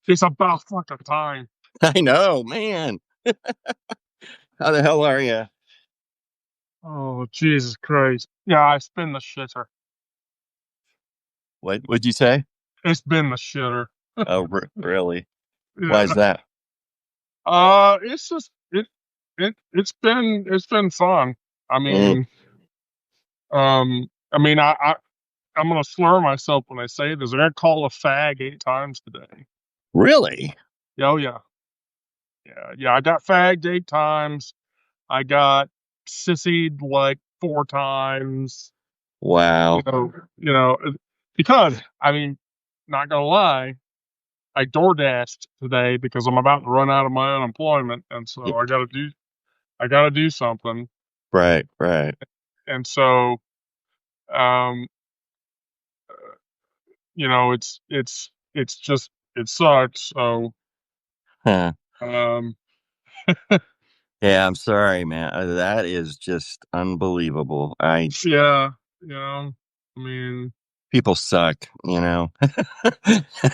It's about fucking time. I know, man. How the hell are you? Oh, Jesus Christ. Yeah, it's been the shitter. What'd you say? It's been the shitter. Oh, really? Why is Yeah. that? It's just it's been fun. I Mm, mean, I'm gonna slur myself when I say this. I got called a fag 8 times today. really? Oh yeah, yeah. I got fagged 8 times. I got sissied like 4 times. You Wow. know, you know, because I mean, not gonna lie, I door dashed today because I'm about to run out of my unemployment, and so I gotta do something. Right, right. And so, um, it's just it sucks. So, Huh. um, Yeah, I'm sorry, man. That is just unbelievable. yeah, you know, I mean, People suck, you know.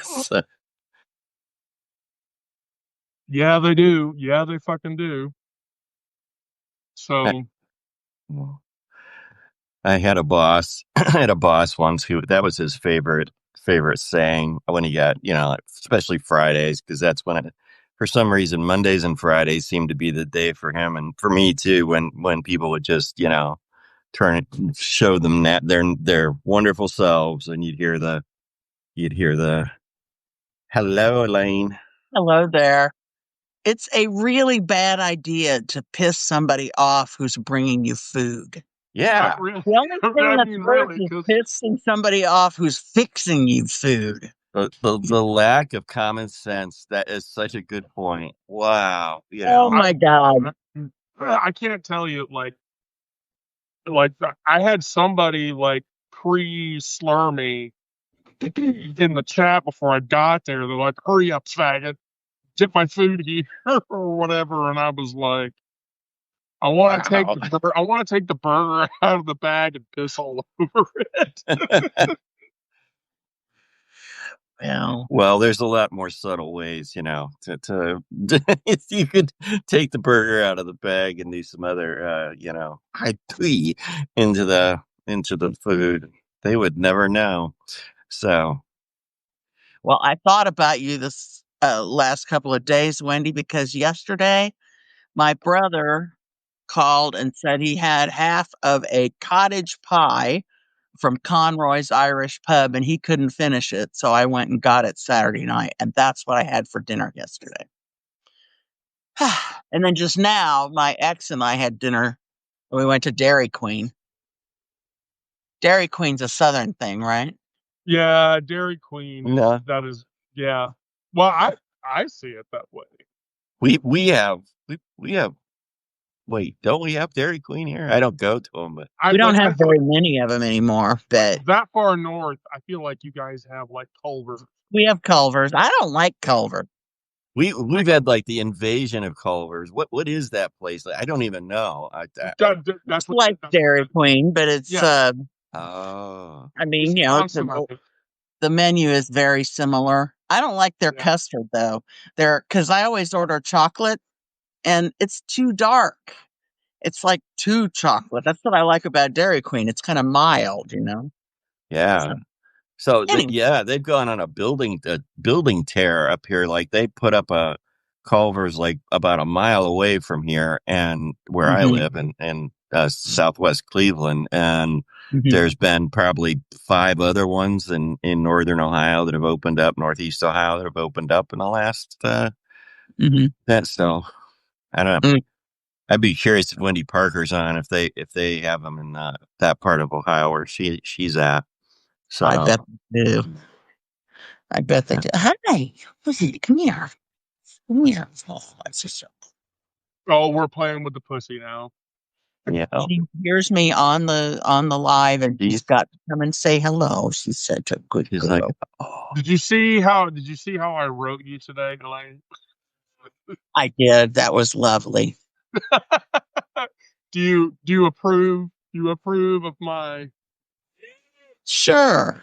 So, yeah, they do. Yeah, they fucking do. I, So, I had a boss. I had a boss once who that was his favorite saying when he got, especially Fridays, because that's when for some reason Mondays and Fridays seem to be the day for him and for me too. When people would just, show them that their wonderful selves, and you'd hear the hello, Elaine. Hello there. It's a really bad idea to piss somebody off who's bringing you food. Yeah, really, The only thing I that's mean, worse really, is because pissing somebody off who's fixing you food. the lack of common sense. That is such a good point. Wow, Oh I, my God. I can't tell you like I had somebody like pre-slur me in the chat before I got there. They're like, "Hurry up, faggot! Get my food here," or whatever. And I was like, wow. I want to take the burger out of the bag and piss all over it." Well, Well, there's a lot more subtle ways, if you could take the burger out of the bag and do some other, high tea into the food. They would never know. So, well, I thought about you this last couple of days, Wendy, because yesterday my brother called and said he had half of a cottage pie from Conroy's Irish Pub and he couldn't finish it. So I went and got it Saturday night. And that's what I had for dinner yesterday. And then just now, my ex and I had dinner. We went to Dairy Queen. Dairy Queen's a Southern thing, right? Yeah, Dairy Queen is no, that is yeah. Well, I see it that way. we have. Wait, don't we have Dairy Queen here? I don't go to them, but I We don't but have I feel very many of them anymore, but that far north, I feel like you guys have like Culver. we have Culver's. I don't like Culver. we've had like the invasion of Culver's. What is that place? I don't even know. That's what Like that's Dairy Queen, but it's, yeah. Oh, I mean, Wisconsin, I think. the menu is very similar. I don't like their Yeah. custard though. Because I always order chocolate and it's too dark. It's like too chocolate. That's what I like about Dairy Queen. It's kind of mild. yeah. So So anyway, yeah, they've gone on a building tear up here. Like they put up a Culver's like about a mile away from here and where I mhm, live in Southwest Cleveland, and mhm. there's been probably 5 other ones in Northern Ohio that have opened up, Northeast Ohio that have opened up in the last Mhm. that. So I don't know. Mm, I'd be curious if Wendy Parker's on if they have them in that part of Ohio where she's at. I So bet they do. I bet they do. Hi, Lucy, come here. Come here. Oh, that's just so. Oh, we're playing with the pussy now. yeah, She hears me on the live, and she's she's got to come and say hello. She's such a good she's like, girl. oh, Did you see how I wrote you today, Elaine? I did. That was lovely. Do you approve? Do you approve of my? Sure.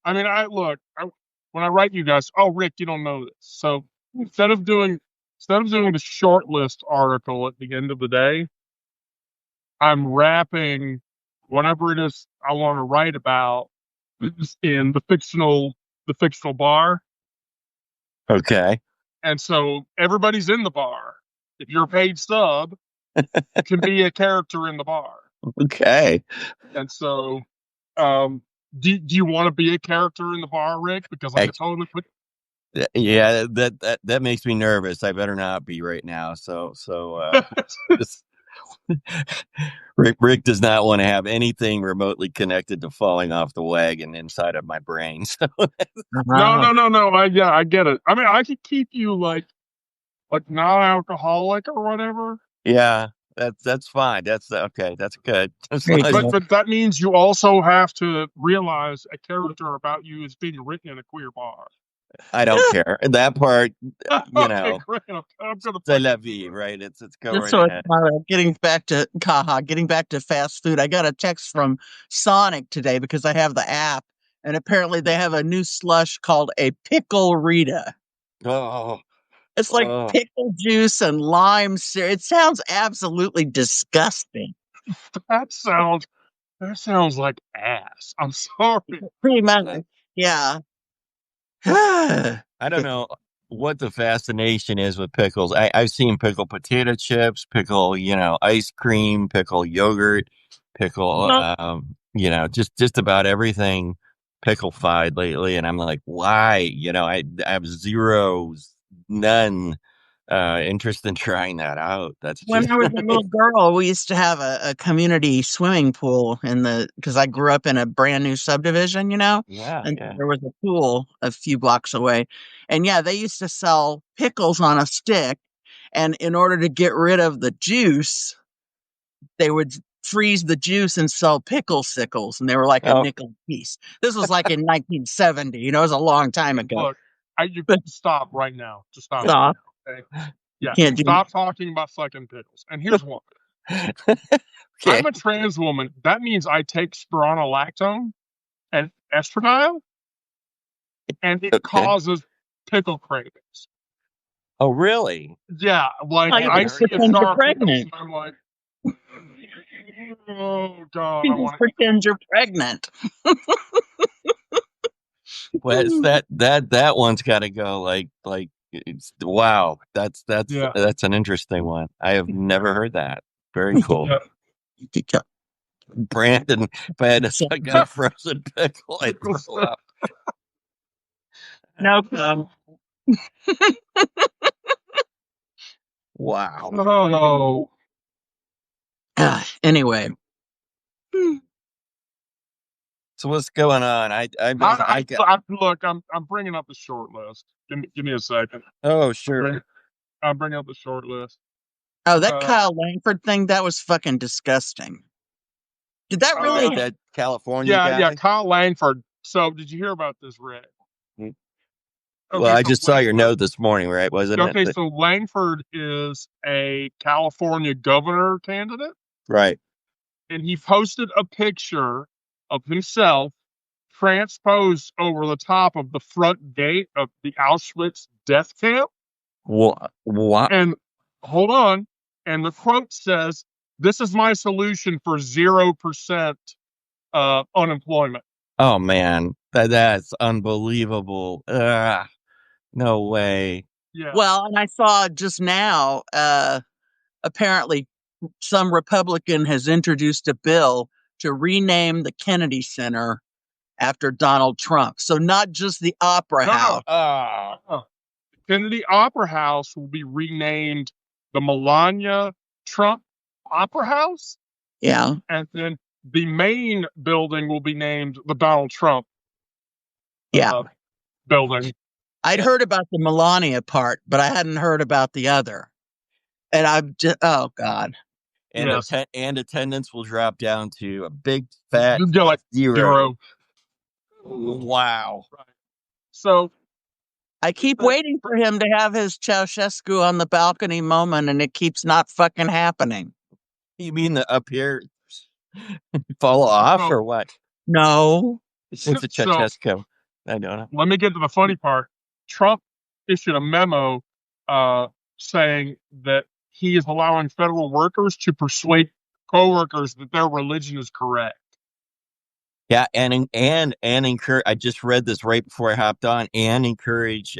I mean, I look. when I write you guys, oh Rick, you don't know this. So instead of doing the short list article at the end of the day, I'm wrapping whatever it is I want to write about in the fictional bar. Okay. And so everybody's in the bar. If you're a paid sub, you can be a character in the bar. Okay. And so, do you want to be a character in the bar, Rick? Because I could totally put. Yeah, that makes me nervous. I better not be right now. So this, Rick does not want to have anything remotely connected to falling off the wagon inside of my brain. So No. I get it. I mean, I could keep you like non-alcoholic or whatever. yeah, that's fine. That's okay. That's good. But that means you also have to realize a character about you is being written in a queer bar. I don't care. That part, Okay, great. I'm gonna c'est la vie, right? It's go Just right ahead. getting back to fast food. I got a text from Sonic today because I have the app, and apparently they have a new slush called a pickle Rita. Oh, It's like pickle juice and lime syrup. It sounds absolutely disgusting. That sounds like ass. I'm sorry. Pretty much, yeah. I don't know what the fascination is with pickles. I've seen pickle potato chips, pickle, ice cream, pickle yogurt, pickle, just about everything pickle-fied lately. And I'm like, why? I have none interest in trying that out. That's When just I was a little girl, we used to have a community swimming pool because I grew up in a brand new subdivision, yeah. and there was a pool a few blocks away. And yeah, they used to sell pickles on a stick. And in order to get rid of the juice, they would freeze the juice and sell pickle sickles. And they were like a nickel a piece. This was like in 1970, it was a long time ago. Look, you can stop right now. Just stop. Right now, okay? Yeah, stop talking about fucking pickles. And here's one. I'm a trans woman. That means I take spironolactone and estradiol, and it causes pickle cravings. Oh, really? Yeah, like I see a jar of pickles, and I'm like, oh god, I want to pretend you're pregnant. Well, it's that one's got to go. Like, wow, that's an interesting one. I have never heard that. Very cool. Yeah. Brandon, if I had a frozen pickle, I'd throw up. No. Wow. No. Anyway. So what's going on? Look, I'm bringing up the short list. Give me a second. Oh, sure. I'm bringing up the short list. Oh, that Kyle Langford thing, that was fucking disgusting. Did that really? That California guy? Yeah, Kyle Langford. So, did you hear about this, Rick? Okay, well, I just saw your note this morning, right? Wasn't it? Okay, so Langford is a California governor candidate. Right. And he posted a picture of himself transposed over the top of the front gate of the Auschwitz death camp. What? And hold on. And the quote says, "This is my solution for 0% unemployment." Oh, man. That's unbelievable. No way. Yeah. Well, and I saw just now, apparently some Republican has introduced a bill to rename the Kennedy Center after Donald Trump. So not just the Opera House. The Kennedy Opera House will be renamed the Melania Trump Opera House. Yeah. And then the main building will be named the Donald Trump building. I'd heard about the Melania part, but I hadn't heard about the other. And I'm just, oh God. And, and attendance will drop down to a big fat zero. Wow. Right. So I keep waiting for him to have his Ceausescu on the balcony moment, and it keeps not fucking happening. You mean the up here fall off or what? No. What's a Ceausescu? I don't know. Let me get to the funny part. Trump issued a memo saying that he is allowing federal workers to persuade coworkers that their religion is correct. Yeah, and encourage. I just read this right before I hopped on. And encourage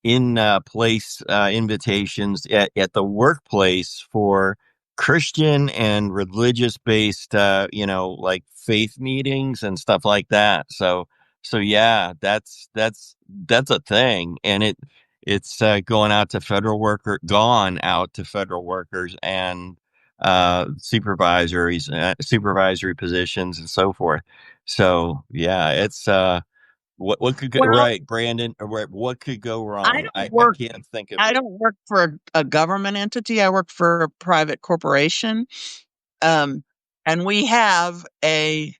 in place invitations at the workplace for Christian and religious based like faith meetings and stuff like that. So yeah, that's a thing, and it's gone out to federal workers and supervisory positions and so forth. So yeah, it's what could go Well, right, Brandon? Or what could go I wrong? don't I work. can't think of I it. don't work for a government entity. I work for a private corporation. Um, and we have they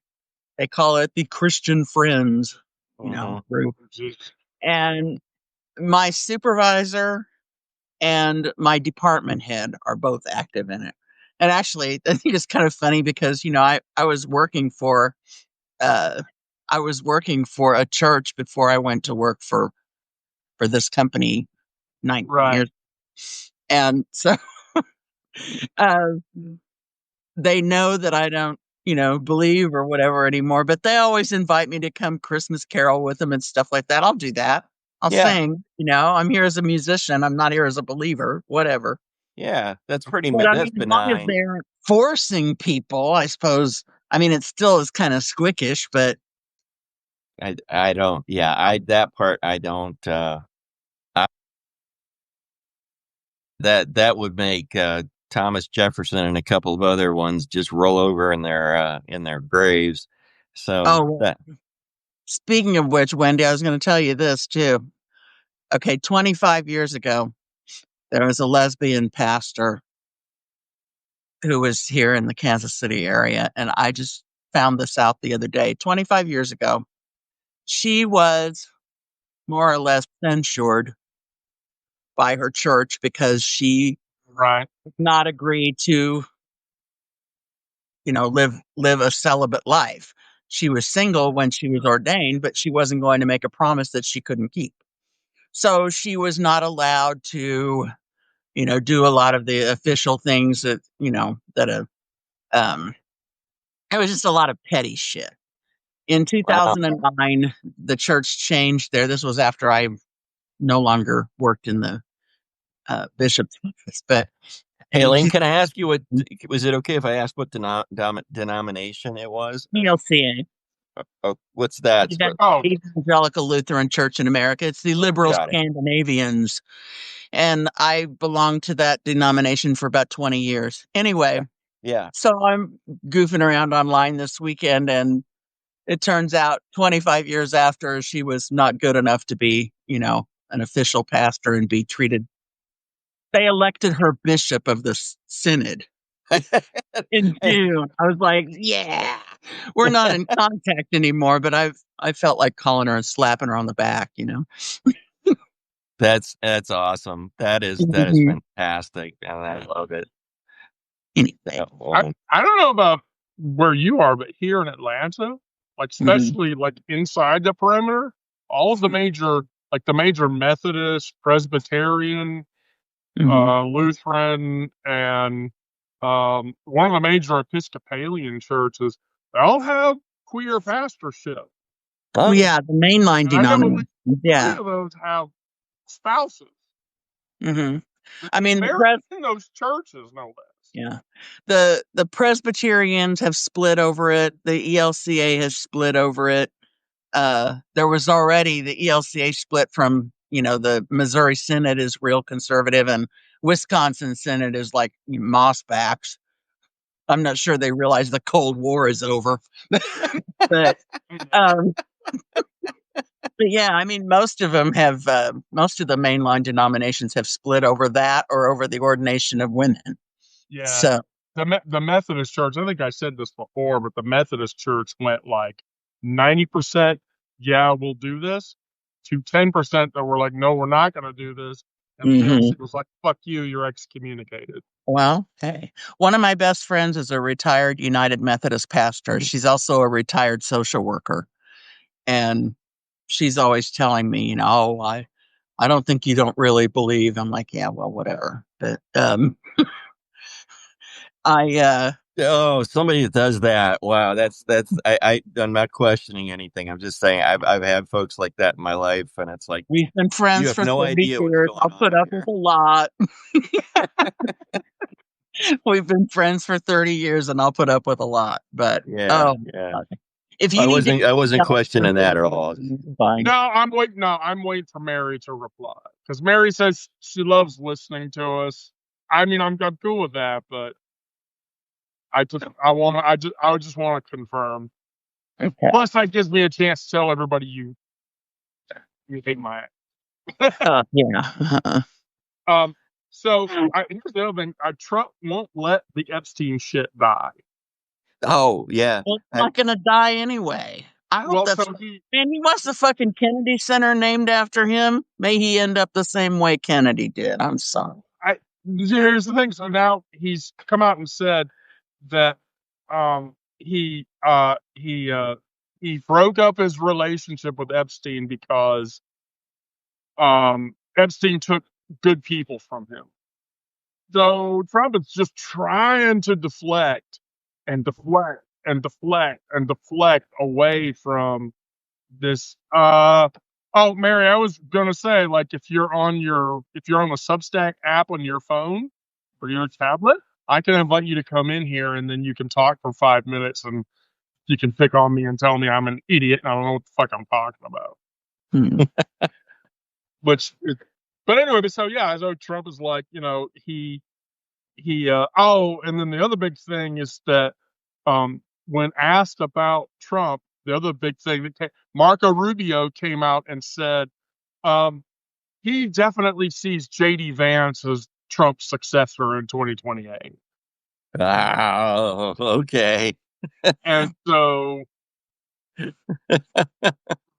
call it the Christian Friends, Hmm. group. And my supervisor and my department head are both active in it. And actually, I think it's kind of funny because, I was working for, uh, a church before I went to work for this company 19 Right. years. And so, uh, they know that I don't, believe or whatever anymore, but they always invite me to come Christmas carol with them and stuff like that. I'll do that. I'll Yeah, sing, I'm here as a musician. I'm not here as a believer, whatever. yeah, But I that's mean, as long as benign. they aren't forcing people, I suppose. I mean, it still is kind of squickish, but I don't. Yeah, I that part I don't. I, that would make Thomas Jefferson and a couple of other ones just roll over in their graves. So oh, that speaking of which, Wendy, I was going to tell you this too. Okay, 25 years ago, there was a lesbian pastor who was here in the Kansas City area, and I just found this out the other day. 25 years ago, she was more or less censured by her church because she Right. did not agree to, live a celibate life. She was single when she was ordained, but she wasn't going to make a promise that she couldn't keep. So she was not allowed to, do a lot of the official things um, it was just a lot of petty shit. In wow. 2009, the church changed there. This was after I no longer worked in the bishop's office, but Hey, in Lane, two, can I ask you what? Was it okay if I asked what denomination it was? ELCA, Oh, what's that? Oh, Evangelical Lutheran Church in America, it's the liberal Got it. Scandinavians. And I belonged to that denomination for about 20 years. Anyway, Yeah, yeah. so I'm goofing around online this weekend, and it turns out 25 years after, she was not good enough to be, an official pastor and be treated. They elected her bishop of the synod in June. I was like, yeah, we're not in contact anymore, but I felt like calling her and slapping her on the back. That's awesome. That is Mhm. fantastic, and I love it. Anyway. I don't know about where you are, but here in Atlanta, like Mhm. especially like inside the perimeter, all of the major Methodist, Presbyterian, Mhm. Lutheran, and one of the major Episcopalian churches, they all have queer pastorship. Oh Well, yeah. yeah, the mainline And I know at denomination. least three Yeah. of those have spouses Mhm. that I mean, marry in those churches, no less. yeah. The Presbyterians have split over it. The ELCA has split over it. There was already the ELCA split from, the Missouri Synod is real conservative and Wisconsin Synod is like mossbacks. I'm not sure they realize the Cold War is over. but um but yeah, I mean most of them have most of the mainline denominations have split over that or over the ordination of women. Yeah. So, The Methodist Church, I think I said this before, but the Methodist Church went like 90%, yeah, we'll do this, to 10% that were like, no, we're not going to do this. And the mhm. ELC was like, fuck you, you're excommunicated. Well, hey, one of my best friends is a retired United Methodist pastor. She's also a retired social worker. And she's always telling me, oh, I don't think you don't really believe. I'm like, yeah, well, whatever. But I Oh, somebody that does that. Wow, I'm not questioning anything. I'm just saying I've had folks like that in my life, and it's like we've been you friends have for no 30 idea what's years. going I'll put on up with here. a lot. We've been friends for 30 years and I'll put up with a lot. But Yeah. if you I need to wasn't questioning that at all. fine. No, I'm waiting. No, I'm waiting for Mary to reply because Mary says she loves listening to us. I mean, I'm cool with that, but I just want to confirm. Okay. Plus, that gives me a chance to tell everybody you hate my. Yeah. So here's the other thing. Trump won't let the Epstein shit die. Oh yeah. Well, it's not gonna die anyway. I hope Well, that's so man, he wants the fucking Kennedy Center named after him. May he end up the same way Kennedy did. I'm sorry. here's the thing. So now he's come out and said that he broke up his relationship with Epstein because Epstein took good people from him. So Trump is just trying to deflect and deflect and deflect and deflect away from this. Oh, Mary, I was gonna say, like, if you're on the Substack app on your phone or your tablet, I can invite you to come in here and then you can talk for 5 minutes and you can pick on me and tell me I'm an idiot and I don't know what the fuck I'm talking about. Which, but anyway, so yeah, so Trump is like, and then the other big thing is that when asked about Trump, the other big thing that Marco Rubio came out and said he definitely sees JD Vance as Trump's successor in 2028. Oh, okay. And so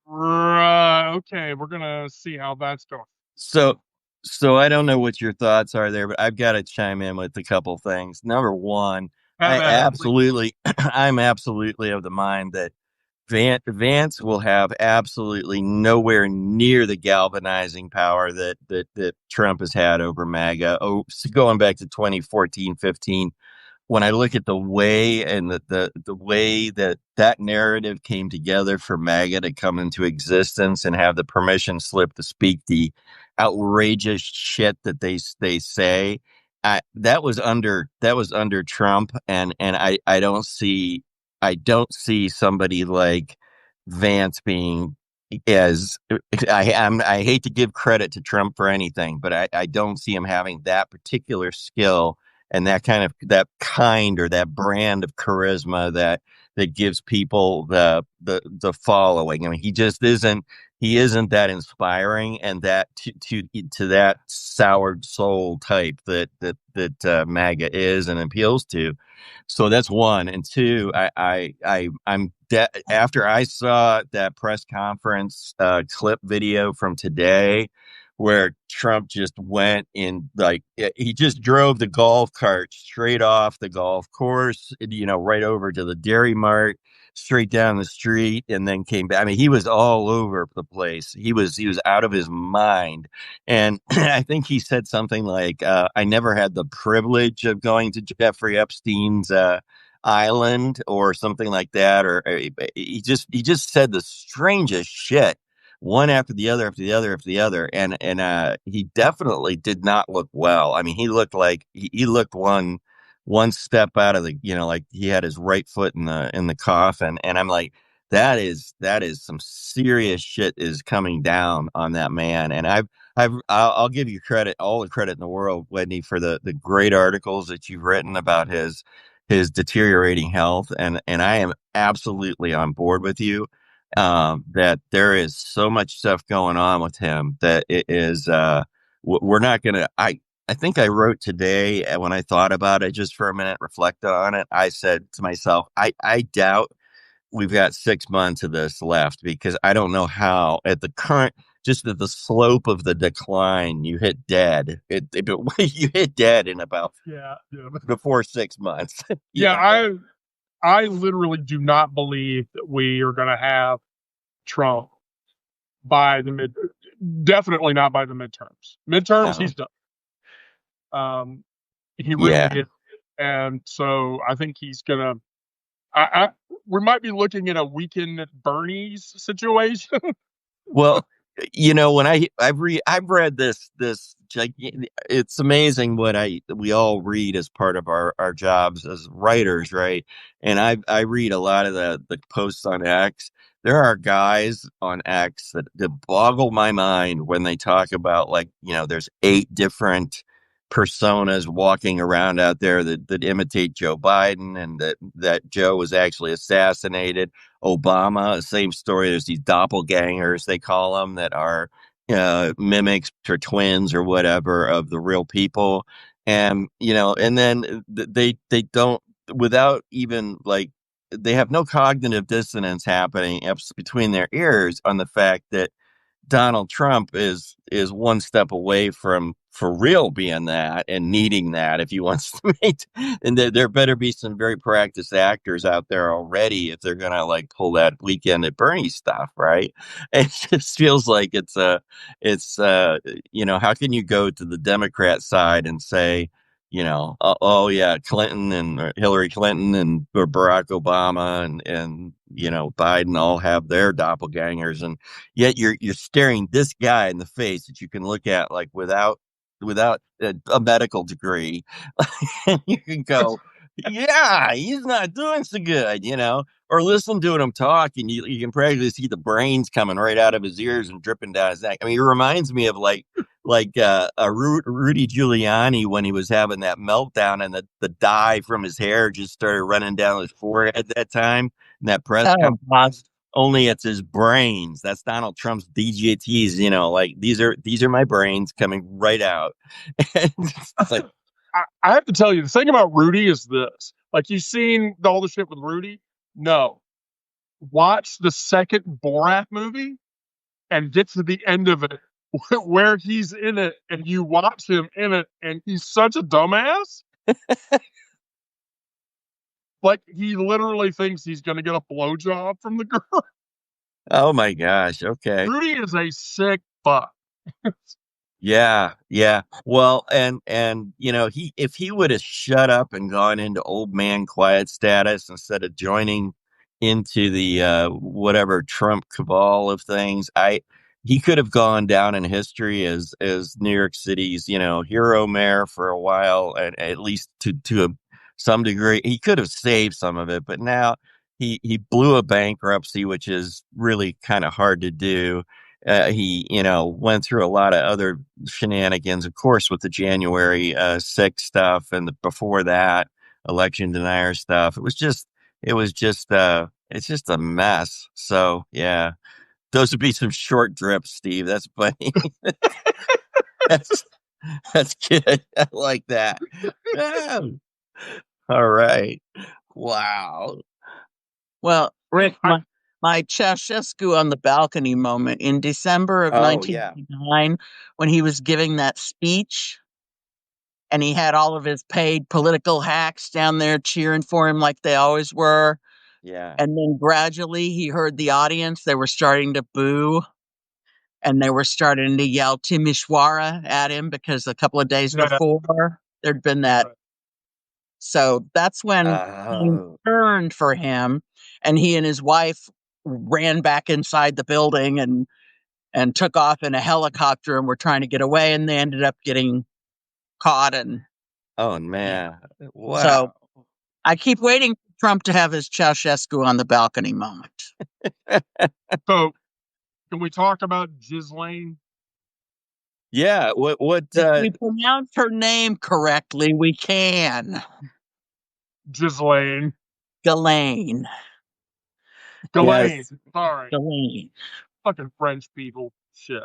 okay, we're gonna see how that's going. So I don't know what your thoughts are there, but I've got to chime in with a couple things. Number one, Have at it, please. I'm absolutely of the mind that Vance will have absolutely nowhere near the galvanizing power that Trump has had over MAGA. Oh, so going back to 2014, 15, when I look at the way and the way that narrative came together for MAGA to come into existence and have the permission slip to speak the outrageous shit that they say, that was under Trump, and I don't see somebody like Vance being as I hate to give credit to Trump for anything, but I don't see him having that particular skill and that kind or that brand of charisma that gives people the following. I mean, he isn't that inspiring and that to that soured soul type that MAGA is and appeals to. So that's one. And two, after I saw that press conference clip video from today, where Trump just went in, like, he just drove the golf cart straight off the golf course, right over to the Dairy Mart, straight down the street, and then came back. I mean, he was all over the place. He was out of his mind. And I think he said something like, I never had the privilege of going to Jeffrey Epstein's island or something like that. Or he just said the strangest shit, one after the other, after the other, after the other. And he definitely did not look well. I mean, he looked like he looked one step out of the, like he had his right foot in the coffin. And I'm like, that is some serious shit is coming down on that man. And I'll give you credit, all the credit in the world, Wendy, for the great articles that you've written about his deteriorating health. And I am absolutely on board with you. That there is so much stuff going on with him that it is, we're not going to, I think I wrote today when I thought about it just for a minute, reflected on it. I said to myself, I doubt we've got 6 months of this left, because I don't know how just at the slope of the decline, you hit dead. You hit dead in about before 6 months. Yeah, I literally do not believe that we are going to have Trump definitely not by the midterms. Midterms, No. he's done. He Yeah. really is. And so I think he's gonna. We might be looking at a weekend at Bernie's situation. Well, when I've read this it's amazing what we all read as part of our jobs as writers, right? And I read a lot of the posts on X. There are guys on X that boggle my mind when they talk about, like, there's 8 different personas walking around out there that imitate Joe Biden, and that Joe was actually assassinated. Obama, same story. There's these doppelgangers, they call them, that are mimics or twins or whatever of the real people. And, and then they don't, without even, like, they have no cognitive dissonance happening between their ears on the fact that Donald Trump is one step away from for real being that and needing that if he wants to make. And there better be some very practiced actors out there already if they're gonna, like, pull that weekend at Bernie stuff, right? It just feels like it's how can you go to the Democrat side and say, oh yeah, Clinton and Hillary Clinton and Barack Obama and Biden all have their doppelgangers, and yet you're staring this guy in the face that you can look at, like, without a medical degree. And you can go, yeah, he's not doing so good, or listen to him talk, and you can practically see the brains coming right out of his ears and dripping down his neck. I mean, it reminds me of like Rudy Giuliani when he was having that meltdown and the dye from his hair just started running down his forehead at that time in that press conference. Only it's his brains. That's Donald Trump's DJTs, like, these are my brains coming right out. Like, I have to tell you, the thing about Rudy is this. Like, you've seen all the shit with Rudy? No. Watch the second Borat movie and get to the end of it where he's in it, and you watch him in it, and he's such a dumbass. Like, he literally thinks he's going to get a blowjob from the girl. Oh my gosh. Okay. Rudy is a sick fuck. Yeah. Well, and if he would have shut up and gone into old man quiet status instead of joining into the whatever Trump cabal of things, he could have gone down in history as New York City's hero mayor for a while, and at least to some degree. He could have saved some of it, but now he blew a bankruptcy, which is really kind of hard to do. He, went through a lot of other shenanigans, of course, with the January 6th stuff, and before that, election denier stuff. It's just a mess. So yeah, those would be some short drips, Steve. That's funny. that's good. I like that. Yeah. All right. Wow. Well, Rick, my Ceausescu on the balcony moment in December of 1989, when he was giving that speech, and he had all of his paid political hacks down there cheering for him like they always were. Yeah. And then gradually he heard the audience. They were starting to boo, and they were starting to yell Timișoara at him because a couple of days before there'd been that. So that's when he turned for him, and he and his wife ran back inside the building and took off in a helicopter and were trying to get away, and they ended up getting caught. And oh man, wow! So I keep waiting for Trump to have his Ceausescu on the balcony moment. So, can we talk about Ghislaine? Yeah, what? If we pronounce her name correctly, we can. Ghislaine. Ghislaine. Yes. Sorry. Ghislaine. Fucking French people. Shit.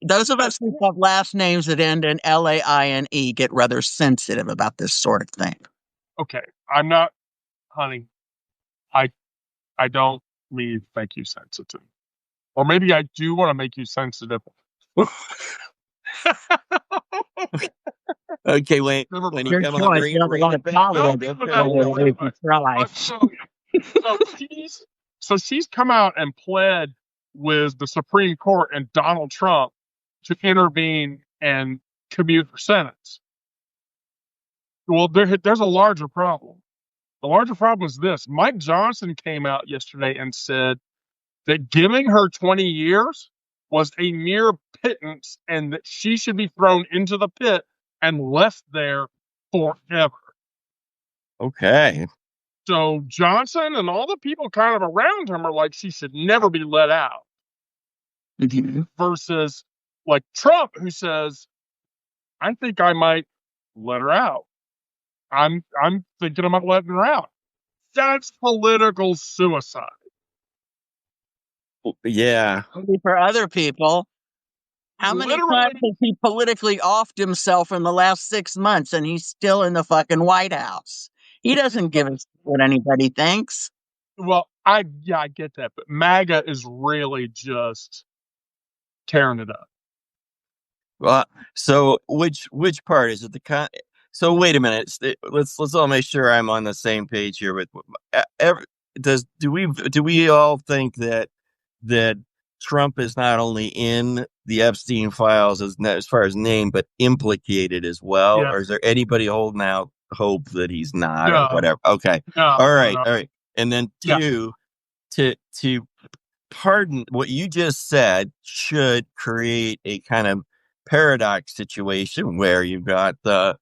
Those of us who have last names that end in Laine get rather sensitive about this sort of thing. Okay. I'm not, honey. I don't mean to make you sensitive. Or maybe I do want to make you sensitive. Okay, when you come on, bring it back. So So she's come out and pled with the Supreme Court and Donald Trump to intervene and commute her sentence. Well, there's a larger problem. The larger problem is this. Mike Johnson came out yesterday and said that giving her 20 years was a mere pittance and that she should be thrown into the pit and left there forever. Okay. So Johnson and all the people kind of around him are like, she should never be let out. Mhm. Versus like Trump, who says, I think I might let her out. I'm thinking about letting her out. That's political suicide. Yeah. Maybe for other people. How many times Literally, has he politically offed himself in the last 6 months and he's still in the fucking White House? He doesn't give a shit what anybody thinks. well, I get that, but MAGA is really just tearing it up. Well, so which part is it? So wait a minute. Let's all make sure I'm on the same page here. With do we all think that Trump is not only in the Epstein files as far as name, but implicated as well? Yeah. Or is there anybody holding out hope that he's not or No, whatever? Okay. no, All right. no. All right. And then Yeah. two, to pardon what you just said should create a kind of paradox situation where you've got on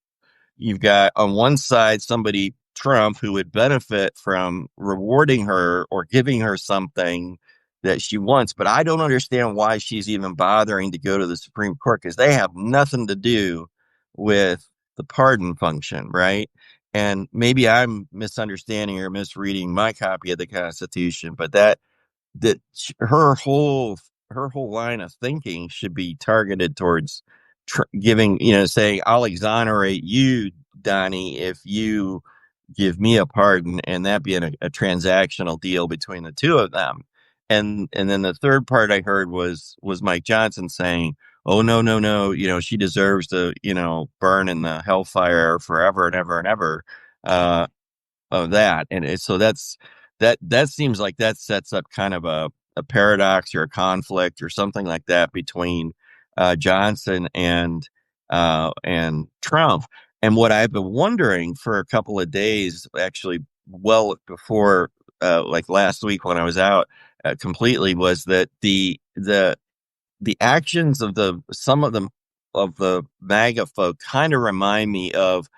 one side somebody, Trump, who would benefit from rewarding her or giving her something that she wants, but I don't understand why she's even bothering to go to the Supreme Court, because they have nothing to do with the pardon function, right? And maybe I'm misunderstanding or misreading my copy of the Constitution, but her whole line of thinking should be targeted towards giving, saying, I'll exonerate you, Donnie, if you give me a pardon, and that being a transactional deal between the two of them. And then the third part I heard was Mike Johnson saying, oh, no, she deserves to, burn in the hellfire forever and ever and ever. Of that. And so that seems like that sets up kind of a paradox or a conflict or something like that between Johnson and Trump. And what I've been wondering for a couple of days, actually, well before like last week when I was out completely, was that the actions of some of them of the MAGA folk kind of remind me of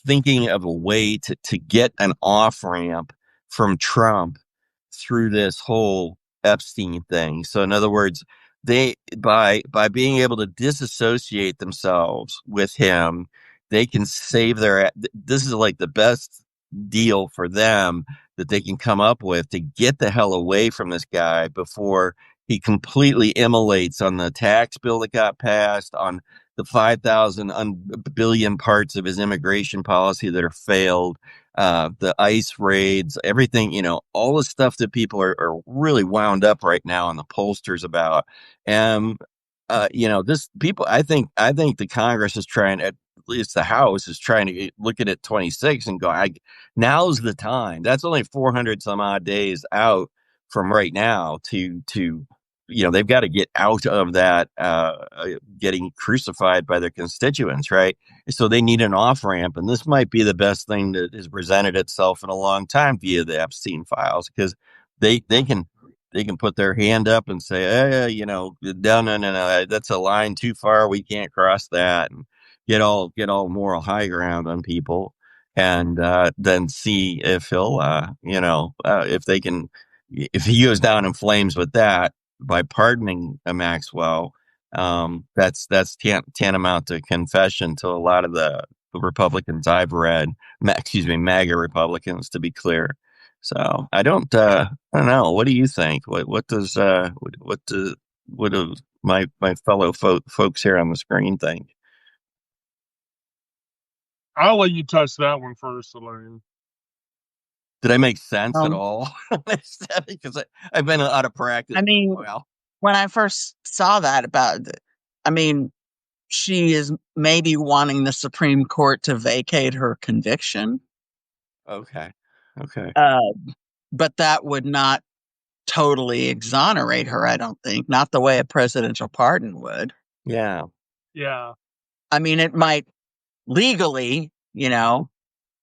thinking of a way to get an off ramp from Trump through this whole Epstein thing. So in other words, they by being able to disassociate themselves with him, they can save this is like the best deal for them that they can come up with to get the hell away from this guy before he completely immolates on the tax bill that got passed, on the 5,000 billion parts of his immigration policy that are failed, the ICE raids, everything, all the stuff that people are really wound up right now in the pollsters about. And, this people, I think the Congress is trying, at least the House is trying to look at it 26 and go, now's the time. That's only 400 some odd days out from right now to they've got to get out of that getting crucified by their constituents, right? So they need an off ramp, and this might be the best thing that has presented itself in a long time via the Epstein files, because they can put their hand up and say, no, that's a line too far, we can't cross that, and get all moral high ground on people, and then see if he'll if he goes down in flames with that by pardoning Maxwell. That's tantamount to confession to a lot of the Republicans I've read, MAGA Republicans, to be clear. So I don't know. What do you think? What do my fellow folks here on the screen think? I'll let you touch that one first, Elaine. Did I make sense at all? Because I've been out of practice. I mean, when I first saw that she is maybe wanting the Supreme Court to vacate her conviction. Okay. But that would not totally exonerate her, I don't think. Not the way a presidential pardon would. Yeah. Yeah. I mean, it might legally,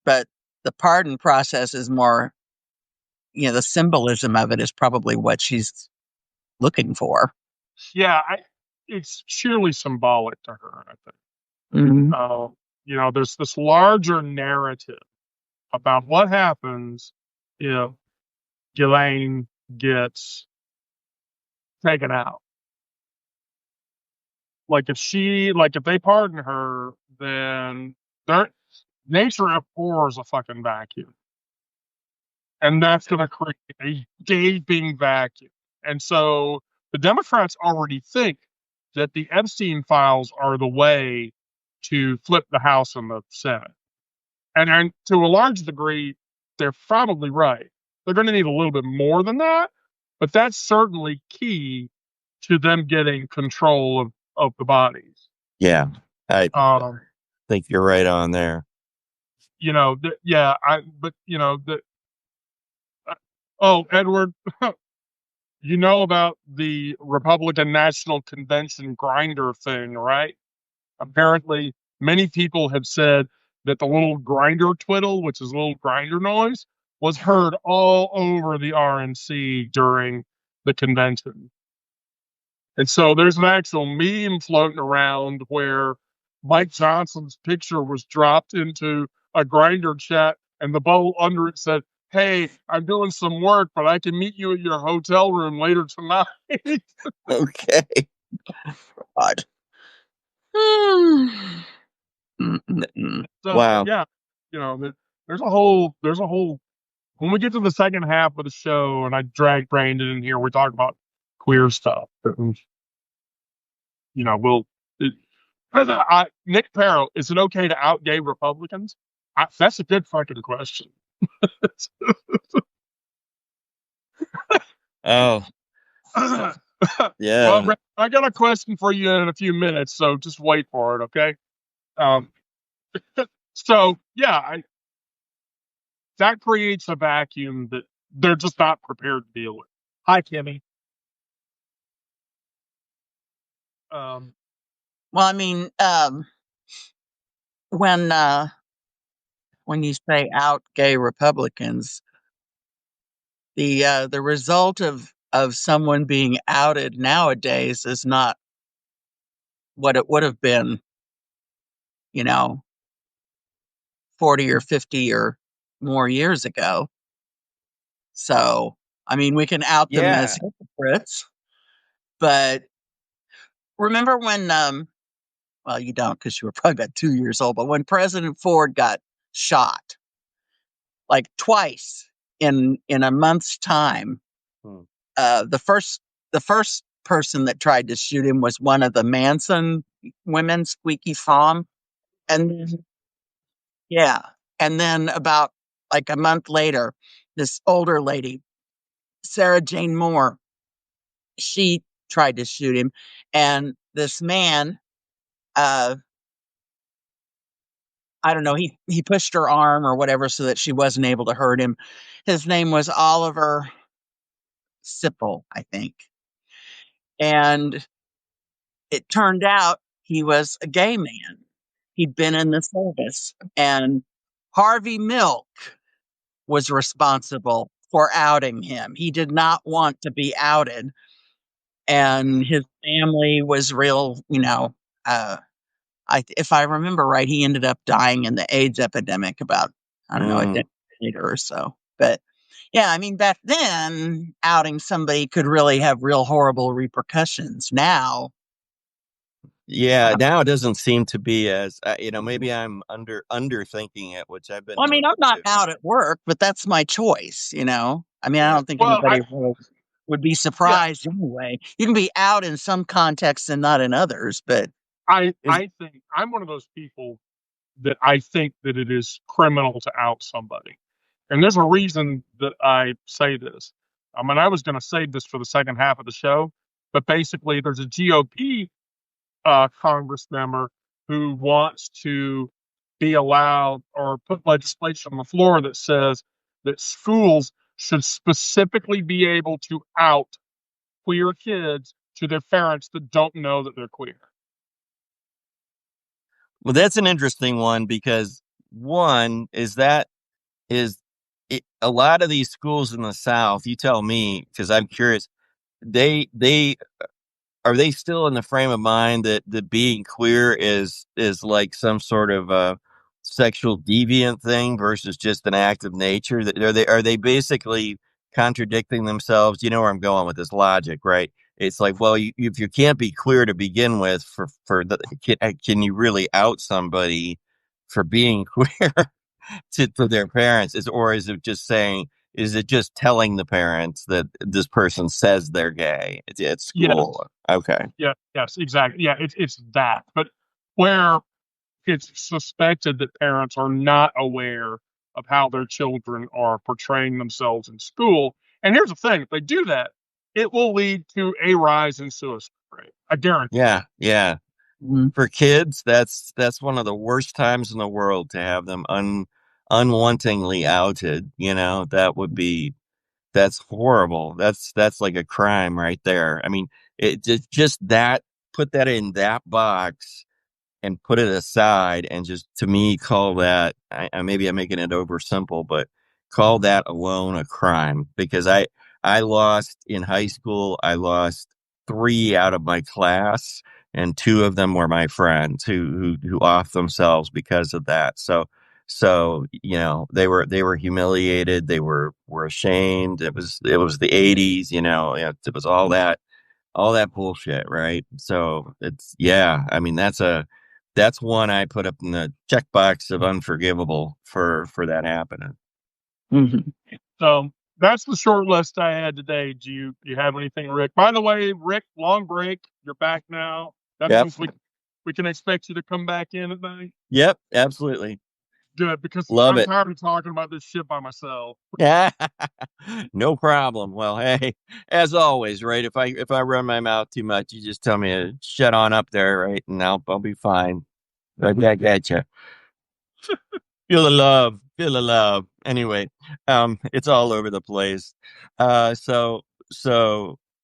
but the pardon process is more, the symbolism of it is probably what she's looking for. Yeah. It's sheerly symbolic to her, I think. Mhm. There's this larger narrative about what happens if Ghislaine gets taken out. Like if they pardon her, then nature abhors a fucking vacuum. And that's going to create a gaping vacuum. And so the Democrats already think that the Epstein files are the way to flip the House and the Senate. And to a large degree, they're probably right. They're going to need a little bit more than that, but that's certainly key to them getting control of the bodies. Yeah. I Um, think you're right on there. Oh, Edward, you know about the Republican National Convention grinder thing, right? Apparently, many people have said that the little grinder twiddle, which is a little grinder noise, was heard all over the RNC during the convention. And so there's an actual meme floating around where Mike Johnson's picture was dropped into a grinder chat, and the bubble under it said, "Hey, I'm doing some work, but I can meet you at your hotel room later tonight." Okay. God. Mm-mm-mm. So Wow. yeah, there's a whole. When we get to the second half of the show, and I drag Brandon in here, we talk about queer stuff. We'll. Nick Perro, is it okay to out gay Republicans? That's a good fucking question. Oh, Well, yeah. I got a question for you in a few minutes, so just wait for it, okay? Um, so yeah, that creates a vacuum that they're just not prepared to deal with. Hi, Kimmy. Um, Well, I mean, when you say out gay Republicans, the result of someone being outed nowadays is not what it would have been, you know, 40 or 50 or more years ago. So, I mean, we can out them Yeah. as hypocrites, but remember when, well, you don't because you were probably about 2 years old, but when President Ford got shot, like twice in a month's time, Hmm. the first person that tried to shoot him was one of the Manson women, Squeaky Thom, and then, yeah, and then about like a month later, this older lady, Sarah Jane Moore, she tried to shoot him, and this man, uh, I don't know, he pushed her arm or whatever so that she wasn't able to hurt him. His name was Oliver Sipple, I think, and it turned out he was a gay man. He'd been in the service, and Harvey Milk was responsible for outing him. He did not want to be outed, and his family was real, if I remember right, he ended up dying in the AIDS epidemic about, I don't know, a Mm. decade later or so. But yeah, I mean, back then, outing somebody could really have real horrible repercussions. Now, Yeah. Now it doesn't seem to be as maybe I'm underthinking it, which I've been well, I mean, known I'm to not do. out at work, but that's my choice, I mean, I Yeah. don't think well, anybody really would be yeah, surprised anyway. You can be out in some contexts and not in others, but Is I think I'm one of those people that I think that it is criminal to out somebody. And there's a reason that I say this. I mean, I was going to save this for the second half of the show, but basically, there's a GOP Congress member who wants to be allowed or put legislation on the floor that says that schools should specifically be able to out queer kids to their parents that don't know that they're queer. Well, that's an interesting one because one is that is it, a lot of these schools in the South, you tell me, because I'm curious, they are they still in the frame of mind that being queer is like some sort of a sexual deviant thing versus just an act of nature? Are they basically contradicting themselves? You know where I'm going with this logic, right? It's like, well, if you can't be queer to begin with, can you really out somebody for being queer to their parents? Or is it just saying? Is it just telling the parents that this person says they're gay at Yes. school? Okay. Yeah. Yes. Exactly. Yeah. It's that. But where it's suspected that parents are not aware of how their children are portraying themselves in school. And here's the thing: if they do that, it will lead to a rise in suicide rate. I guarantee. Yeah. Yeah. Mhm. For kids, that's one of the worst times in the world to have them unwantingly outed. That's horrible. That's like a crime right there. I mean, just that, put that in that box and put it aside and just, to me, call that, maybe I'm making it over simple, but call that alone a crime. Because I lost in high school, I lost 3 out of my class, and 2 of them were my friends who off themselves because of that. So they were humiliated, were ashamed. It was the 80s, it was all that bullshit, right? So I mean, that's one I put up in the checkbox of unforgivable for that happening. Mhm. So that's the short list I had today. Do you have anything, Rick? By the way, Rick, long break. You're back now. That Yep. means we can expect you to come back in at night. Yep, absolutely. Good, because Love I'm it. tired of talking about this shit by myself. Yeah. No problem. Well, hey, as always, right? If I run my mouth too much, you just tell me to shut on up there, right? And I'll be fine. Right back at you. Feel the love. Feel the love. Anyway, it's all over the place. So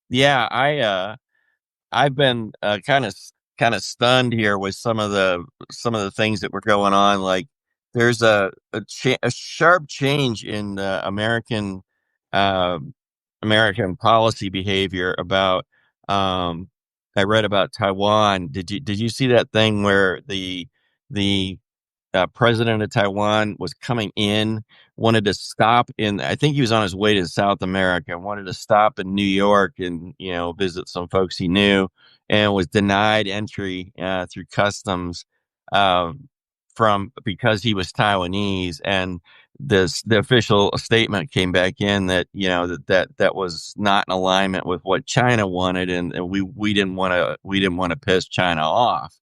yeah, I've been kind of stunned here with some of the things that were going on. Like, there's a sharp change in uh, American policy behavior about. Um, I read about Taiwan. Did you see that thing where the president of Taiwan was coming in, wanted to stop in, I think he was on his way to South America, wanted to stop in New York and, visit some folks he knew, and was denied entry through customs because he was Taiwanese. And the official statement came back in that, that was not in alignment with what China wanted. And we didn't want to piss China off.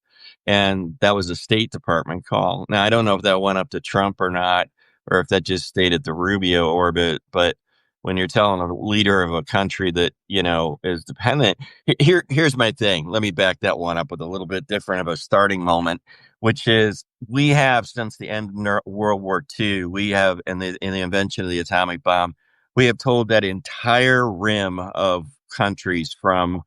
And that was a State Department call. Now, I don't know if that went up to Trump or not, or if that just stayed at the Rubio orbit. But when you're telling a leader of a country that, is dependent, here's my thing. Let me back that one up with a little bit different of a starting moment, which is, we have, since the end of World War II, we have, in the invention of the atomic bomb, we have told that entire rim of countries, from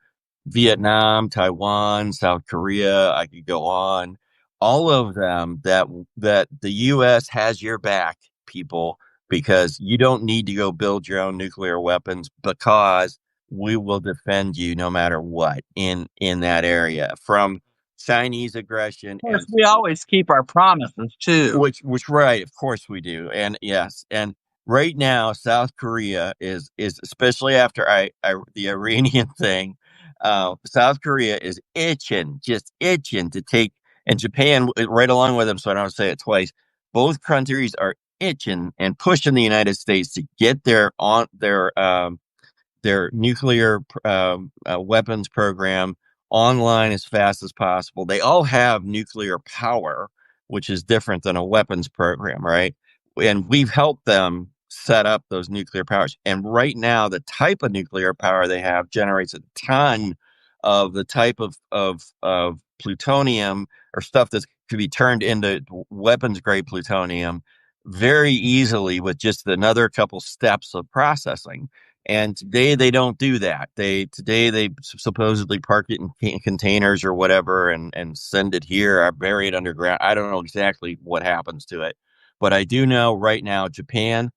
Vietnam, Taiwan, South Korea, I could go on, all of them, that the US has your back, people, because you don't need to go build your own nuclear weapons, because we will defend you no matter what in that area from Chinese aggression. Of course, And we always keep our promises too. which right, of course we do. And yes, and right now South Korea is especially after the Iranian thing, South Korea is just itching to take, and Japan right along with them, so I don't say it twice. Both countries are itching and pushing the United States to get their nuclear weapons program online as fast as possible. They all have nuclear power, which is different than a weapons program, right? And we've helped them set up those nuclear powers. And right now, the type of nuclear power they have generates a ton of the type of plutonium, or stuff that could be turned into weapons grade plutonium, very easily with just another couple steps of processing. And today they don't do that. Today they supposedly park it in containers or whatever and send it here or bury it underground. I don't know exactly what happens to it, but I do know right now Japan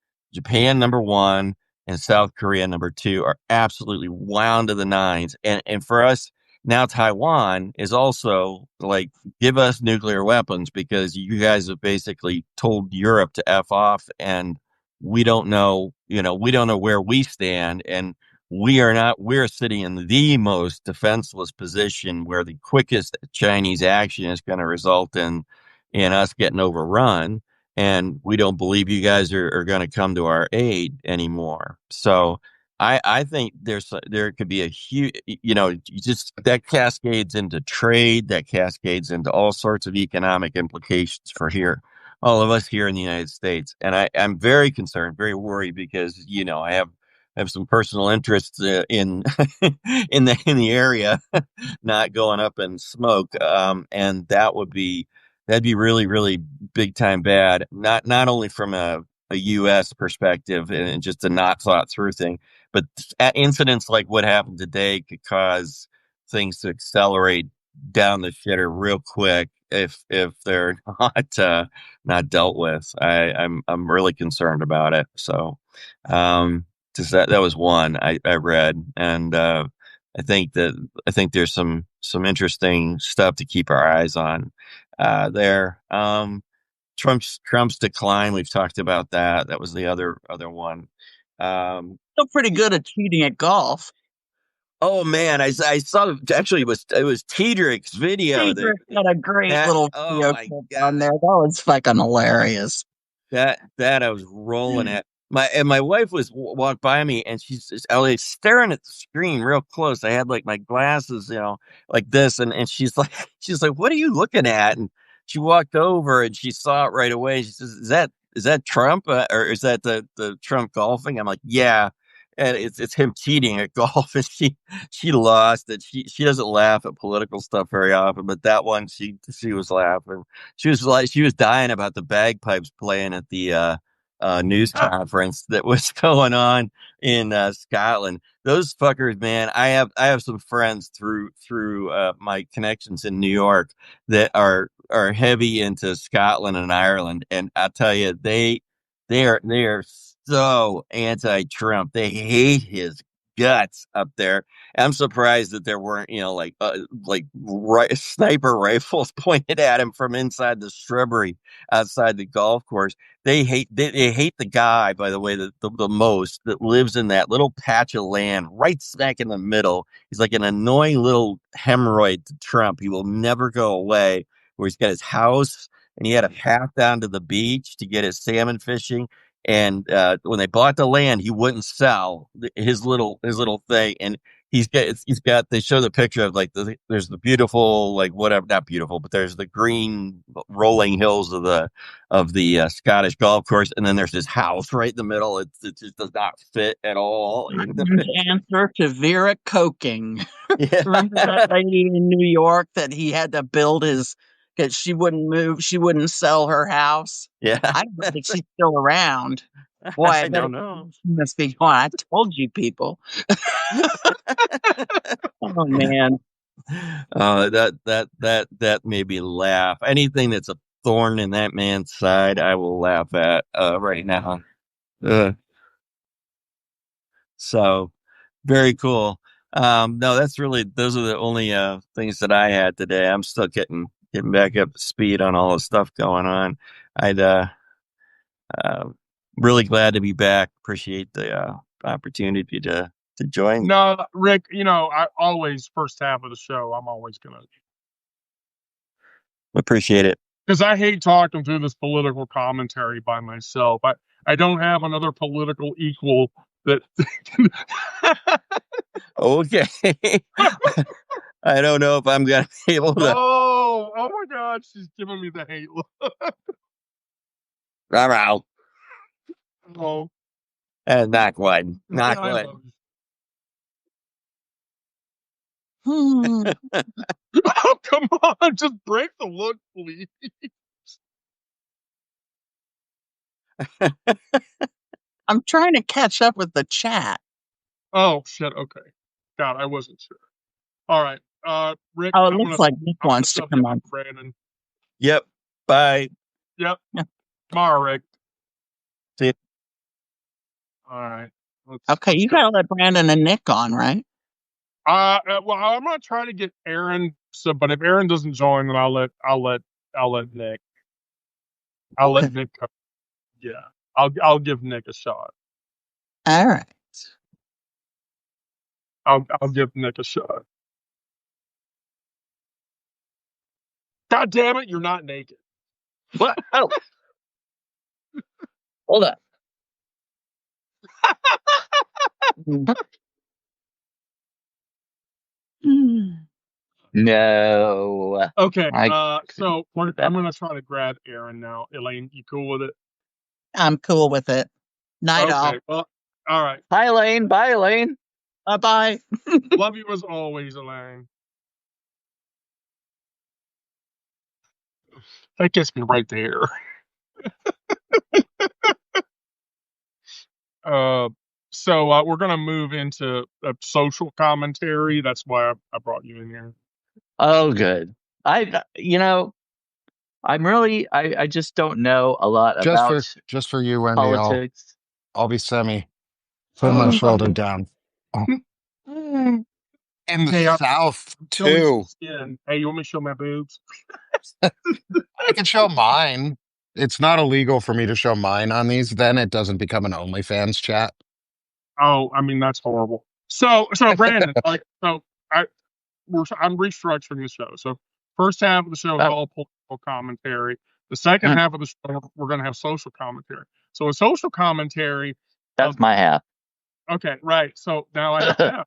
number one and South Korea number two are absolutely wound to the nines. And for us now, Taiwan is also like, give us nuclear weapons because you guys have basically told Europe to F off, and we don't know, we don't know where we stand. And we're sitting in the most defenseless position where the quickest Chinese action is going to result in us getting overrun. And we don't believe you guys are going to come to our aid anymore. So I think there could be a huge, just that cascades into trade, that cascades into all sorts of economic implications for all of us here in the United States. And I'm very concerned, very worried because, I have some personal interests in in the area, not going up in smoke. And that'd be really, really big time bad. Not only from a U.S. perspective and just a not thought through thing, but incidents like what happened today could cause things to accelerate down the shitter real quick if they're not dealt with. I'm really concerned about it. So, just that was one I read, and I think there's some interesting stuff to keep our eyes on there. Trump's decline. We've talked about that. That was the other one. Still pretty good at cheating at golf. Oh man, I saw, actually it was Tedrick's video Cedric had a great little oh video my clip God, on there. That was fucking hilarious. that I was rolling at. My wife walked by me and I was staring at the screen real close. I had like my glasses, like this, and she's like what are you looking at? And she walked over and she saw it right away. She says, is that Trump or is that the Trump golfing? I'm like, yeah. And it's him cheating at golf, and she lost it. She doesn't laugh at political stuff very often, but that one she was laughing. She was dying about the bagpipes playing at the news conference that was going on in Scotland. Those fuckers, man. I have some friends through my connections in New York that are heavy into Scotland and Ireland, and I tell you, they are so anti-Trump. They hate his guts up there. I'm surprised that there weren't, sniper rifles pointed at him from inside the shrubbery outside the golf course. They hate the guy, by the way, the most, that lives in that little patch of land right smack in the middle. He's like an annoying little hemorrhoid to Trump. He will never go away. Where he's got his house and he had a path down to the beach to get his salmon fishing. And when they bought the land, he wouldn't sell his little thing. And he's got they show the picture of like there's the beautiful, like, whatever, not beautiful, but there's the green rolling hills of the Scottish golf course, and then there's this house right in the middle. It just does not fit at all. Answer to Vera Coking. Yeah. Remember that lady in New York that he had to build because she wouldn't move, she wouldn't sell her house. Yeah. I don't think she's still around. Boy, I don't know. She must be going, I told you people. Oh man. That made me laugh. Anything that's a thorn in that man's side, I will laugh at right now. So very cool. No, those are the only things that I had today. I'm still getting back up to speed on all the stuff going on. I'd really glad to be back. Appreciate the opportunity to join. No, Rick, I always, first half of the show, I'm always gonna, Appreciate it. because I hate talking through this political commentary by myself. I don't have another political equal that. Okay. I don't know if I'm gonna be able to. Oh my God, she's giving me the hate look. Rah-rah. Oh, And knock one. Knock I one. love you. Hmm. Oh, come on, just break the look, please. I'm trying to catch up with the chat. Oh shit. Okay. God, I wasn't sure. All right. Rick, Oh, it I'm looks gonna like Nick wants to sub you come in, on. Brandon. Yep. Bye. Yep. Yeah. Tomorrow, Rick. See you. All right. Okay, you gotta let Brandon and Nick on, right? Well, I'm gonna try to get Aaron. So, but if Aaron doesn't join, then I'll let Nick. I'll Okay. let Nick come. Yeah. I'll give Nick a shot. All right. I'll give Nick a shot. God damn it, you're not naked. What? Oh. Hold on. No. Okay. I So that. I'm gonna try to grab Aaron now. Elaine, you cool with it? I'm cool with it. Night all. Okay. Well, all right. Hi, Elaine. Bye, Elaine. Bye-bye. Love you as always, Elaine. That gets me right there. So we're gonna move into a social commentary. That's why I brought you in here. Oh, good. I'm really, I just don't know a lot about Just for you, Wendy. politics. I'll be semi. Put my shoulder down. Oh. In the Hey, South show me some too. skin. Hey, you want me to show my boobs? I can show mine. It's not illegal for me to show mine on these. Then it doesn't become an OnlyFans chat. Oh, I mean that's horrible. So Brandon, I'm restructuring the show. So first half of the show is Oh, all political commentary. The second half of the show we're going to have social commentary. So a social commentary. that's my half. Okay, right. So now I have to ask,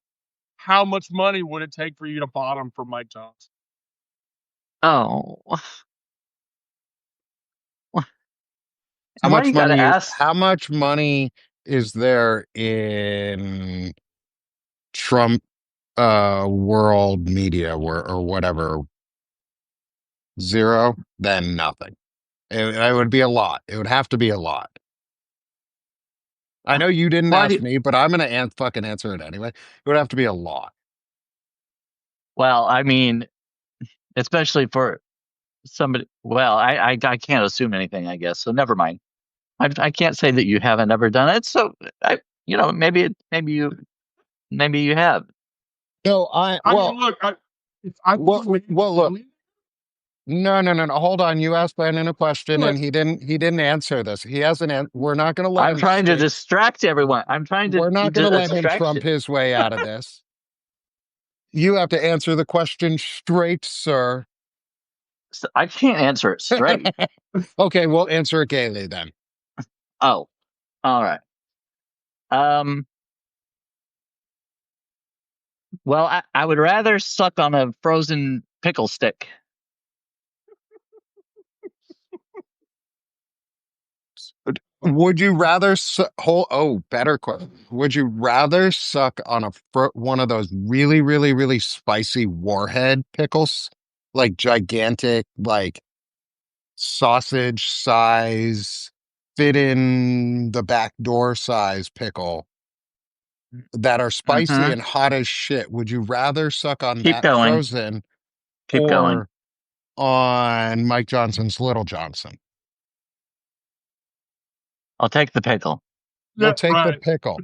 how much money would it take for you to bottom for Mike Johnson? Oh, How why much you gotta money? ask? How much money is there in Trump world media or whatever? Zero? Then nothing. It would be a lot. It would have to be a lot. I know you didn't Why do ask me, but I'm gonna fucking answer it anyway. It would have to be a lot. Well, I mean, especially for somebody. Well, I can't assume anything, I guess. So never mind. I can't say that you haven't ever done it. So maybe you have. No, I mean, look, if I look. No. Hold on. You asked Brandon a question look, and he didn't answer this. He hasn't. We're not going to let I'm him trying to straight. distract everyone. I'm trying to We're not going to let him distract trump you. his way out of this. You have to answer the question straight, sir. So I can't answer it straight. Okay, we'll answer it gaily then. Oh, all right. Well, I would rather suck on a frozen pickle stick. Would you rather better question. Would you rather suck on one of those really, really, really spicy warhead pickles? Like gigantic, like sausage size, fit in the back door size pickle that are spicy Mm-hmm. and hot as shit. Would you rather suck on Keep that going. frozen Keep going. or on Mike Johnson's Little Johnson? I'll take the pickle. You'll yeah, take the right, pickle.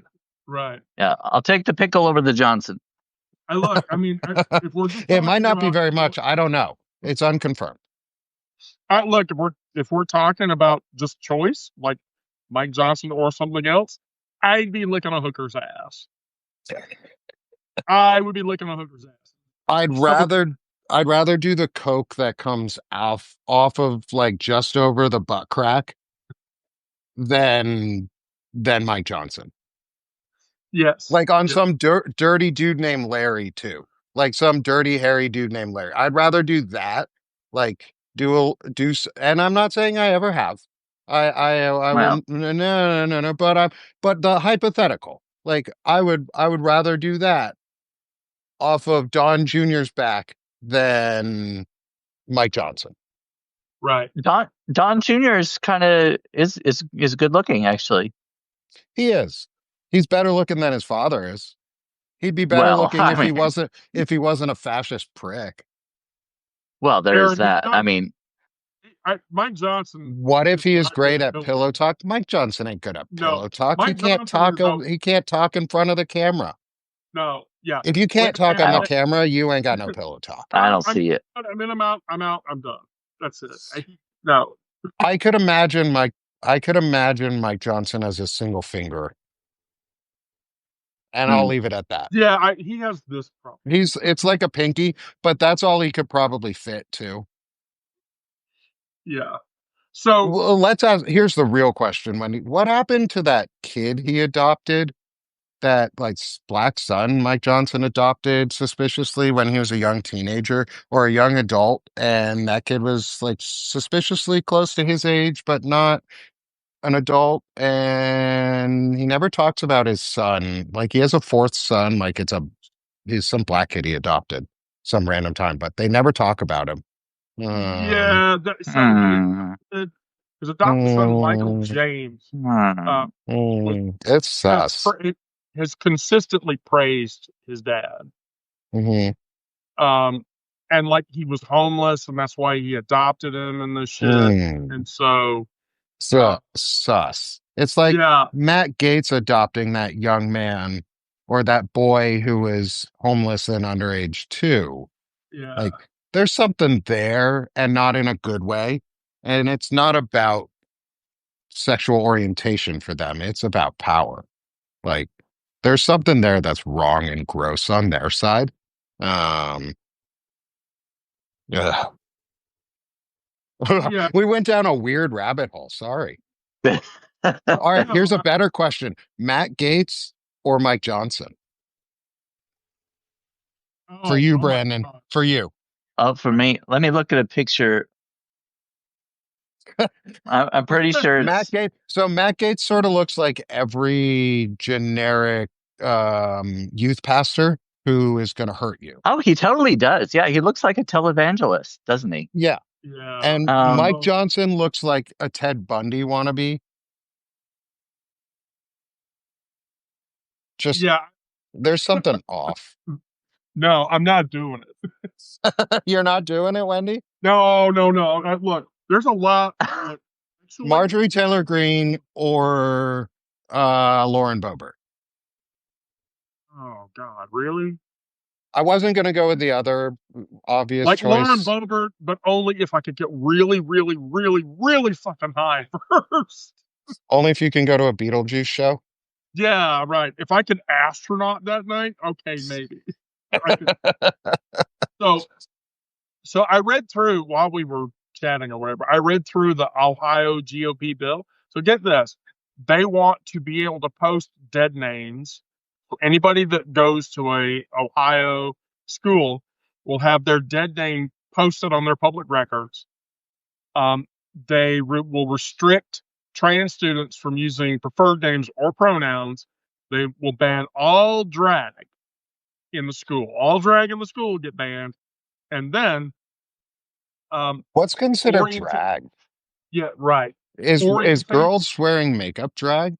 right. Yeah, I'll take the pickle over the Johnson. I mean, if we're just It might talking not be about, very much. I don't know. It's unconfirmed. look, if we're talking about just choice, like Mike Johnson or something else, I'd be licking a hooker's ass. I would be licking a hooker's ass. I'd So, rather do the coke that comes off of like just over the butt crack than Mike Johnson. yes, Like on yeah. some dirty dude named Larry too. Like some dirty hairy dude named Larry. I'd rather do that. Like and I'm not saying I ever have. I Well, will no. But the hypothetical. Like I would rather do that off of Don Jr.'s back than Mike Johnson. Right. Don Jr. is kind of is good looking actually. He is. He's better looking than his father is. He'd be better Well, looking I mean, if he wasn't a fascist prick. well, there's Aaron, he's that. I not. mean, Mike Johnson What if is he is not good great at at pillow pillow talk. talk? Mike Johnson ain't good at No, pillow talk. He Mike can't Johnson talk is over, he can't talk in front of the camera. No, yeah. If you can't talk on I the don't camera, you ain't got no pillow talk. I don't I'm see it. I'm out. I'm out. I'm done. That's it. No. I could imagine Mike Johnson as a single finger, and I'll Hmm. leave it at that. Yeah, he has this problem. It's like a pinky, but that's all he could probably fit to. Yeah. So Well, let's ask. Here's the real question, Wendy. What happened to that kid he adopted? That like black son Mike Johnson adopted suspiciously when he was a young teenager or a young adult, and that kid was like suspiciously close to his age, but not an adult. And he never talks about his son. Like he has a fourth son, like he's some black kid he adopted some random time, but they never talk about him. Um, yeah, so Hmm. his adopted son Michael mm, James Hmm. was it's has sus. has consistently praised his dad. Hmm. Um, and like he was homeless, and that's why he adopted him and this shit. Mm. And so, uh, Sus. It's like yeah, Matt Gates adopting that young man or that boy who was homeless and underage too. yeah, Like there's something there and not in a good way. And it's not about sexual orientation for them. It's about power. Like there's something there that's wrong and gross on their side. Um, ugh. yeah. We went down a weird rabbit hole. Sorry. All right, No, here's a better question. Matt Gates or Mike Johnson? For you, oh my Brandon. God. For you. Oh, for me, let me look at a picture. I'm pretty sure Matt it's. Gates. So Matt Gates sort of looks like every generic youth pastor who is going to hurt you. Oh, he totally does. Yeah, he looks like a televangelist, doesn't he? Yeah. Yeah. And Mike Um, So, Johnson looks like a Ted Bundy wannabe. Just yeah. there's something off. No, I'm not doing it. You're not doing it, Wendy? No, no, no. Look, there's a lot. Look, actually, Marjorie Taylor Greene or Lauren Boebert? oh God, really? I wasn't going to go with the other obvious Like Lauren choice, Boebert, but only if I could get really, really, really, really fucking high first. only if you can go to a Beetlejuice show. Yeah, right. If I could astronaut that night, okay, maybe. I could. So, so I read through while we were chatting or whatever. I read through the Ohio GOP bill. So get this: they want to be able to post dead names. Anybody that goes to a Ohio school will have their dead name posted on their public records. Um, they will restrict trans students from using preferred names or pronouns. They will ban all drag in the school. All drag in the school will get banned. And then What's considered orient drag? yeah, right. Is Orientate girls wearing makeup drag?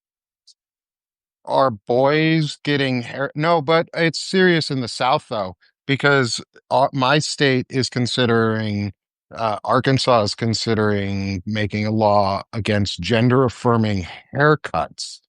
Are no. boys getting hair? No, but it's serious in the South though, because my state is considering, Arkansas is considering making a law against gender affirming haircuts.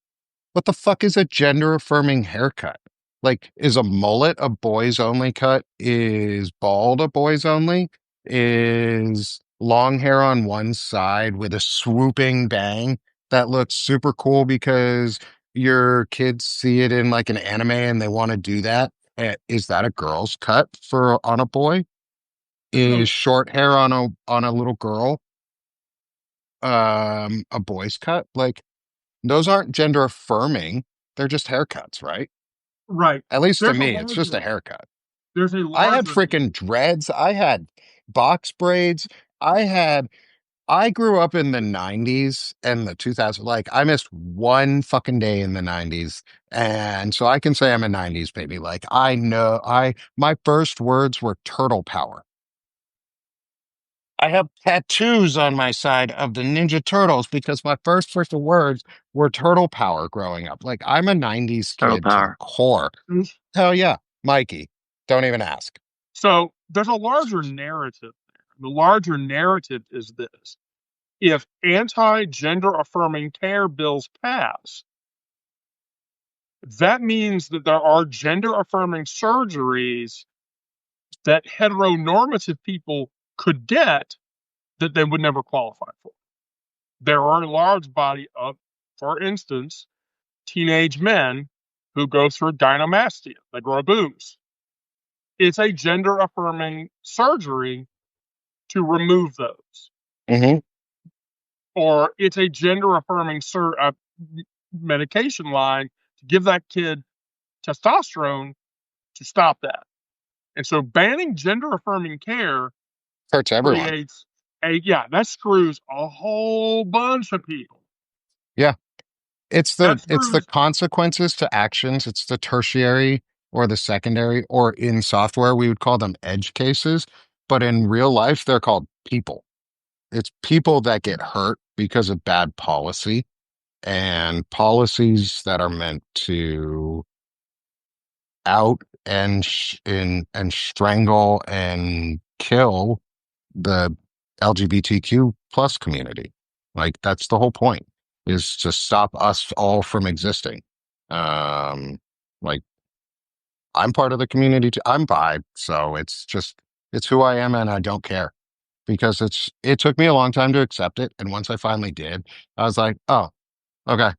What the fuck is a gender affirming haircut? Like, is a mullet a boys only cut? Is bald a boys only? Is long hair on one side with a swooping bang that looks super cool because your kids see it in like an anime and they want to do that? Is that a girl's cut for on a boy? Is So short hair on a little girl a boy's cut? Like those aren't gender affirming. They're just haircuts, right? right. At least to There's a me, it's just a larger haircut. there's a I had larger freaking dreads. I had box braids. I had, I grew up in the 90s and the 2000s. Like, I missed one fucking day in the 90s. And so I can say I'm a 90s baby. Like, my first words were turtle power. I have tattoos on my side of the Ninja Turtles because my first words were turtle power growing up. Like I'm a 90s Turtle kid to the power. core. Hell yeah. Mikey, don't even ask. So there's a larger narrative there. The larger narrative is this. If anti-gender affirming care bills pass, that means that there are gender affirming surgeries that heteronormative people could get that they would never qualify for. There are a large body of, for instance, teenage men who go through gynecomastia, they grow boobs. It's a gender affirming surgery to remove those. Mm-hmm. Or it's a gender affirming medication line to give that kid testosterone to stop that. And so banning gender affirming care Hurts everyone. creates that screws a whole bunch of people. Yeah. It's That the screws consequences to actions. It's the tertiary or the secondary, or in software, we would call them edge cases. But in real life, they're called people. It's people that get hurt because of bad policy and policies that are meant to out and strangle and kill the LGBTQ plus community. Like that's the whole point, is to stop us all from existing. Like I'm part of the community too. I'm bi, so it's who I am and I don't care because it took me a long time to accept it. And once I finally did, I was like, oh, okay,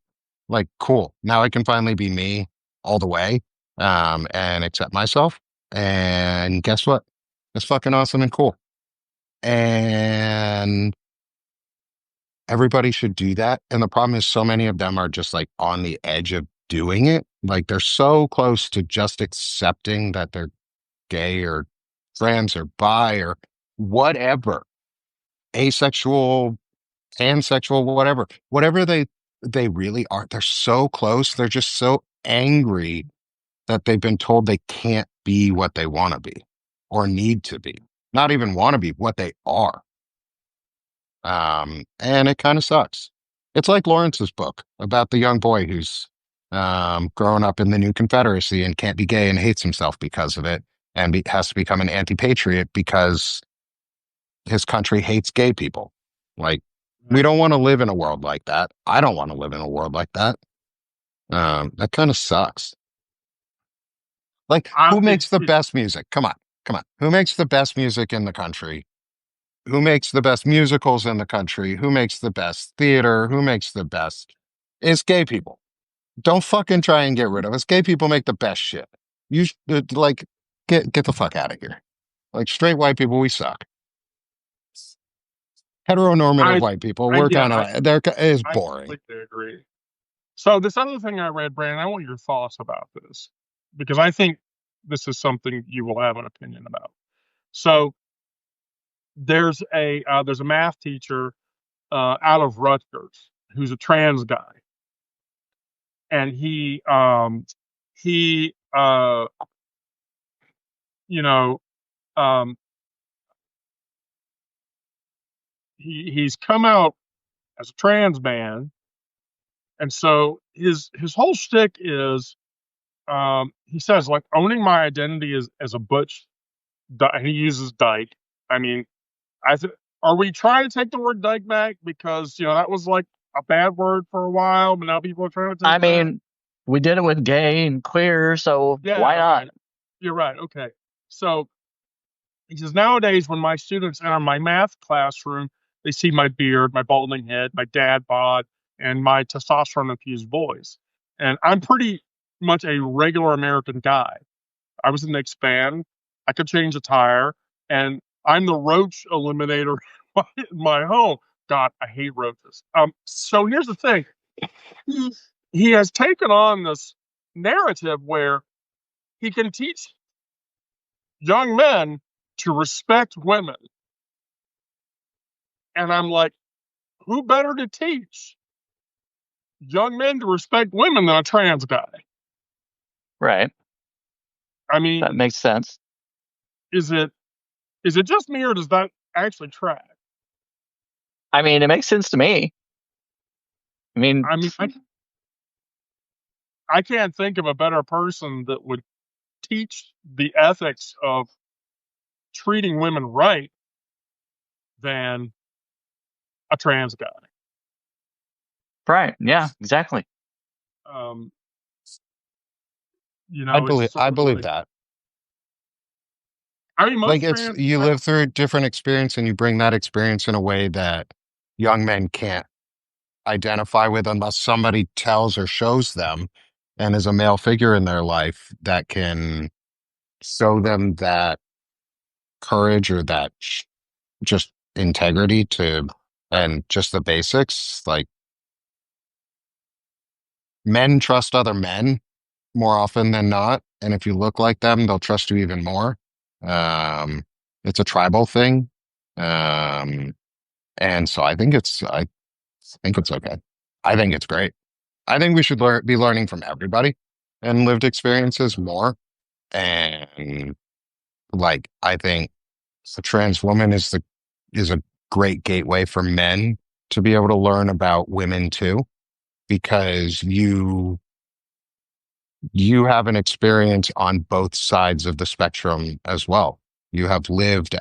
like cool. Now I can finally be me all the way, and accept myself. And guess what? It's fucking awesome and cool. And everybody should do that. And the problem is so many of them are just like on the edge of doing it. Like they're so close to just accepting that they're gay or trans or bi or whatever, asexual, pansexual, whatever they really are. They're so close. They're just so angry that they've been told they can't be what they want to be or need to be. Not even want to be, what they are. And it kind of sucks. It's like Lawrence's book about the young boy who's growing up in the new Confederacy and can't be gay and hates himself because of it and has to become an anti-patriot because his country hates gay people. Like, we don't want to live in a world like that. I don't want to live in a world like that. That kind of sucks. Like, who makes the best music? Come on, come on. Who makes the best music in the country? Who makes the best musicals in the country? Who makes the best theater? Who makes the best? It's gay people. Don't fucking try and get rid of us. Gay people make the best shit. You like get the fuck out of here. Like straight white people, we suck. Heteronormative white people, we're kind of is boring. I completely agree. So this other thing I read, Brandon, I want your thoughts about this because I think this is something you will have an opinion about. So there's a math teacher out of Rutgers who's a trans guy, and he you know he's come out as a trans man, and so his whole shtick is he says like owning my identity as a butch. He uses dyke. I mean, are we trying to take the word dyke back because that was like a bad word for a while, but now people are trying to take. I mean, we did it with gay and queer, so why not? You're right. Okay, so he says nowadays when my students enter my math classroom, they see my beard, my balding head, my dad bod, and my testosterone-infused voice, and I'm pretty much a regular American guy. I was in the expand. I could change a tire, and I'm the roach eliminator in my home. God, I hate roaches. So here's the thing. He has taken on this narrative where he can teach young men to respect women. And I'm like, who better to teach young men to respect women than a trans guy? Right. I mean, that makes sense. Is it just me, or does that actually track? I mean, it makes sense to me. I mean, I can't think of a better person that would teach the ethics of treating women right than a trans guy. right. Yeah, exactly. It's sort I of believe like, that. I mean, Like most it's trans, you live through a different experience and you bring that experience in a way that young men can't identify with unless somebody tells or shows them and is a male figure in their life that can show them that courage or that just integrity to and just the basics. Like men trust other men more often than not, and if you look like them they'll trust you even more. um it's a tribal thing. And so I think it's okay. I think it's great. I think we should be learning from everybody and lived experiences more. And like, I think a trans woman is a great gateway for men to be able to learn about women too, because you have an experience on both sides of the spectrum as well. You have lived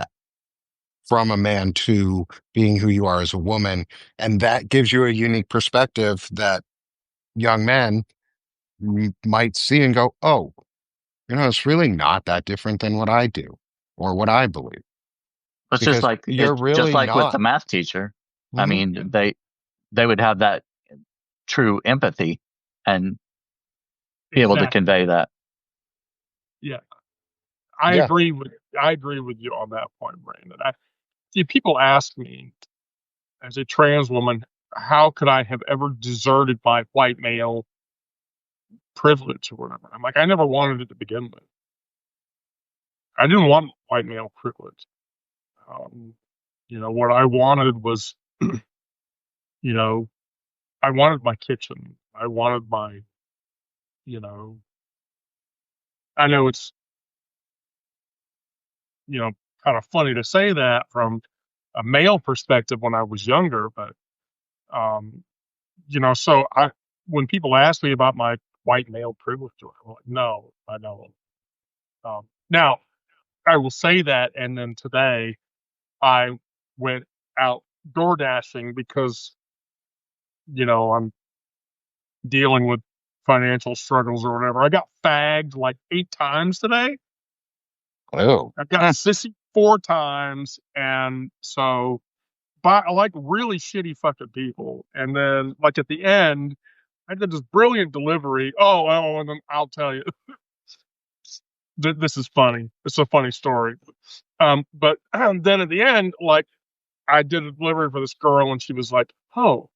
from a man to being who you are as a woman, and that gives you a unique perspective that young men might see and go, oh, it's really not that different than what I do or what I believe, because you're It's just really like with the not. math teacher. I Hmm. mean, they would have that true empathy and be able to exactly. convey that. Yeah, Yeah. I agree with you on that point, Brandon. I see people ask me as a trans woman, how could I have ever deserted my white male privilege or whatever? I'm like, I never wanted it to begin with. I didn't want white male privilege. Um, what I wanted was, you know, I wanted my kitchen. I wanted my, you know, I know it's, you know, kind of funny to say that from a male perspective when I was younger, but, um, so when people ask me about my white male privilege, I'm like, no, I don't. Now, I will say that, and then today I went out door dashing because, I'm dealing with financial struggles or whatever. I got fagged like 8 times today. Oh. I got sissy 4 times, and so by like really shitty fucking people. And then like at the end, I did this brilliant delivery. And then I'll tell you, this is funny. It's a funny story. But then at the end, like I did a delivery for this girl, and she was like, "Oh,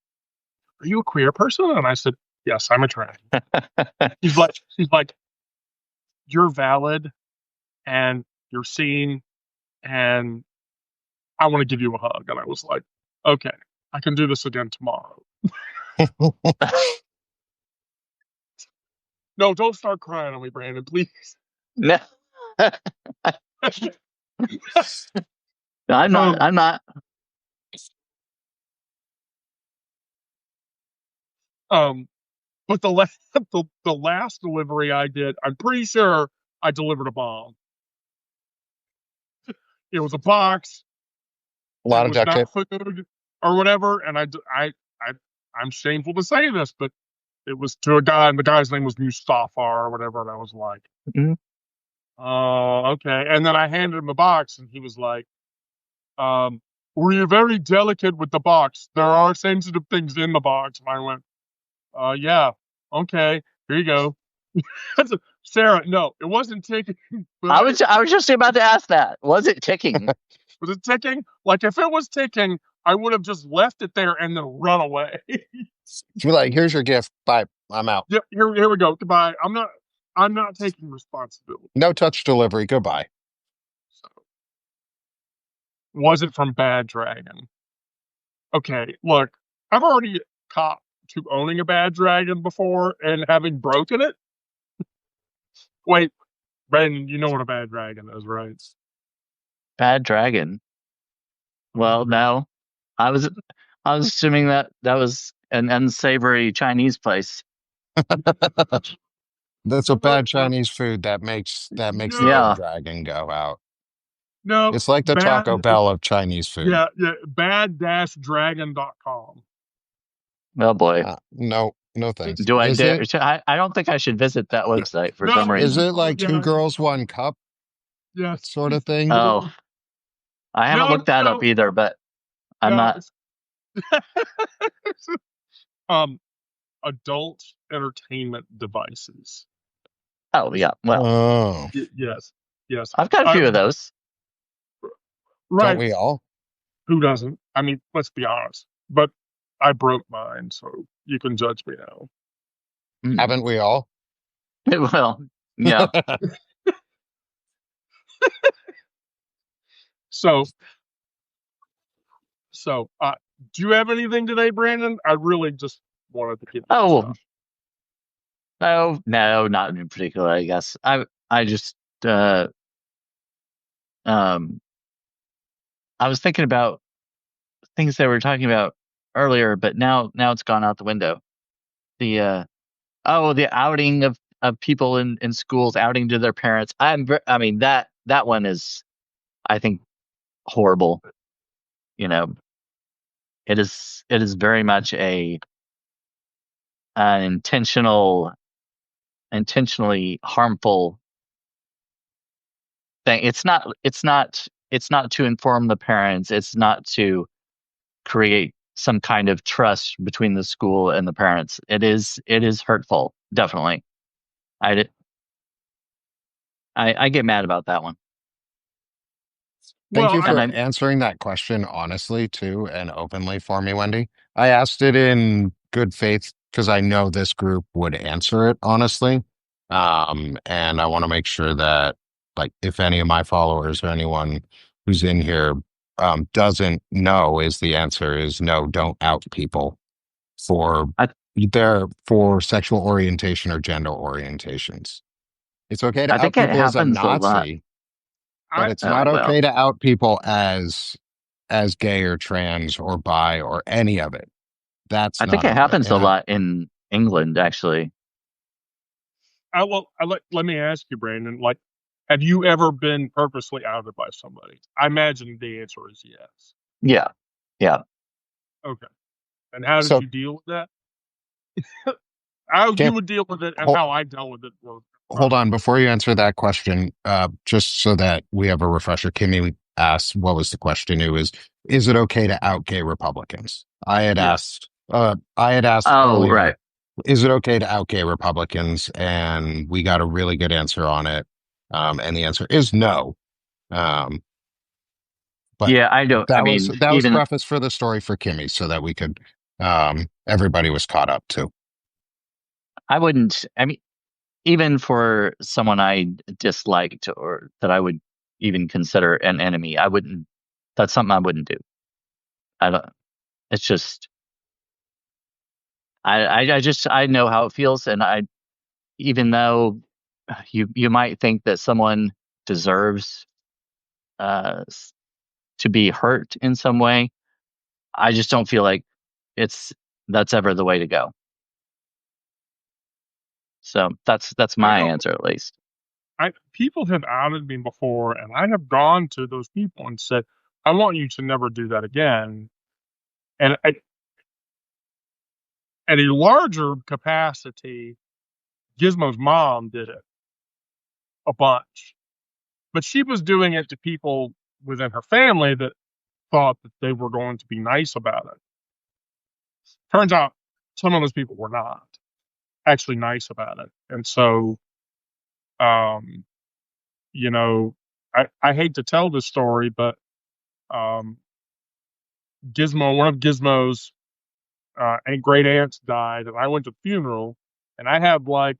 are you a queer person?" And I said, "Yes, I'm a trans." She's like, "You're valid, and you're seen, and I want to give you a hug." And I was like, "Okay, I can do this again tomorrow." No, don't start crying on me, Brandon, please. No, I'm not. um, I'm not. um, but the last delivery I did, I'm pretty sure I delivered a bomb. It was a box. A It lot of was duct tape. not food or whatever, and I'm shameful to say this, but it was to a guy, and the guy's name was Mustafa or whatever, and I was like, Mhm. "Oh, okay." And then I handed him a box, and he was like, um, "We're very delicate with the box. There are sensitive things in the box." And I went, yeah, okay, here you go." Sarah, no, it wasn't ticking, but I was just about to ask that. Was it ticking? was it ticking? Like if it was ticking, I would have just left it there and then run away. You're like, here's your gift. Bye. I'm out. Yep, here we go. Goodbye. I'm not taking responsibility. No touch delivery. Goodbye. So, was it from Bad Dragon? Okay, look, I've already copped to owning a Bad Dragon before and having broken it. Wait, Brandon, you know what a Bad Dragon is, right? Bad dragon. Well, no. I was I was assuming that was an unsavory Chinese place. That's a bad Chinese food that makes the Yeah. dragon go out. No, It's like the bad, Taco Bell of Chinese food. yeah, bad-dragon.com. Oh boy. No thanks. Do I Is dare? it? I don't think I should visit that website for some Is reason. it like Yeah. two girls, one cup Yes. sort of thing? Oh, I haven't looked that up either, but I'm not. Adult entertainment devices. Oh yeah. Well, Oh, Yes. I've got a few of those. Right. don't we all? Who doesn't? I mean, let's be honest. But I broke mine, so you can judge me now. Haven't we all? Well, yeah. So, do you have anything today, Brandon? I really just wanted to get. Oh no, not in particular. I guess I just I was thinking about things that we were talking about earlier, but now it's gone out the window. The the outing of people in schools outing to their parents. I mean that one is, I think, horrible. You know, it is very much an intentionally harmful thing. It's not to inform the parents. It's not to create some kind of trust between the school and the parents. It is hurtful, definitely. I get mad about that one. Thank you for And answering that question honestly, too, and openly for me, Wendy. I asked it in good faith because I know this group would answer it honestly. And I want to make sure that, like, if any of my followers or anyone who's in here doesn't know, is the answer is no, don't out people for for sexual orientation or gender orientations. It's okay to I out think it people as a happens a lot. Nazi, but it's not okay to out people as gay or trans or bi or any of it. That's I think not it okay. happens a lot in England, actually. Let me ask you, Brandon. Like, have you ever been purposely outed by somebody? I imagine the answer is yes. Yeah. Okay. And how did you deal with that? How you would deal with it and how I dealt with it were. Hold on, before you answer that question, just so that we have a refresher, Kimmy asked, what was the question? It was, is it okay to out gay Republicans? I had asked earlier, right. Is it okay to out gay Republicans? And we got a really good answer on it. And the answer is no. But yeah, I don't. That I mean, was preface for the story for Kimmy so that we could, everybody was caught up too. I wouldn't, I mean, even for someone I disliked or that I would even consider an enemy, that's something I wouldn't do. It's just, I know how it feels. And even though you might think that someone deserves to be hurt in some way, I just don't feel like that's ever the way to go. So that's my answer, at least. People have outed me before, and I have gone to those people and said, "I want you to never do that again." And at a larger capacity, Gizmo's mom did it a bunch, but she was doing it to people within her family that thought that they were going to be nice about it. Turns out some of those people were not actually nice about it. And so, you know, I hate to tell this story, but one of Gizmo's great aunts died, and I went to the funeral, and I had like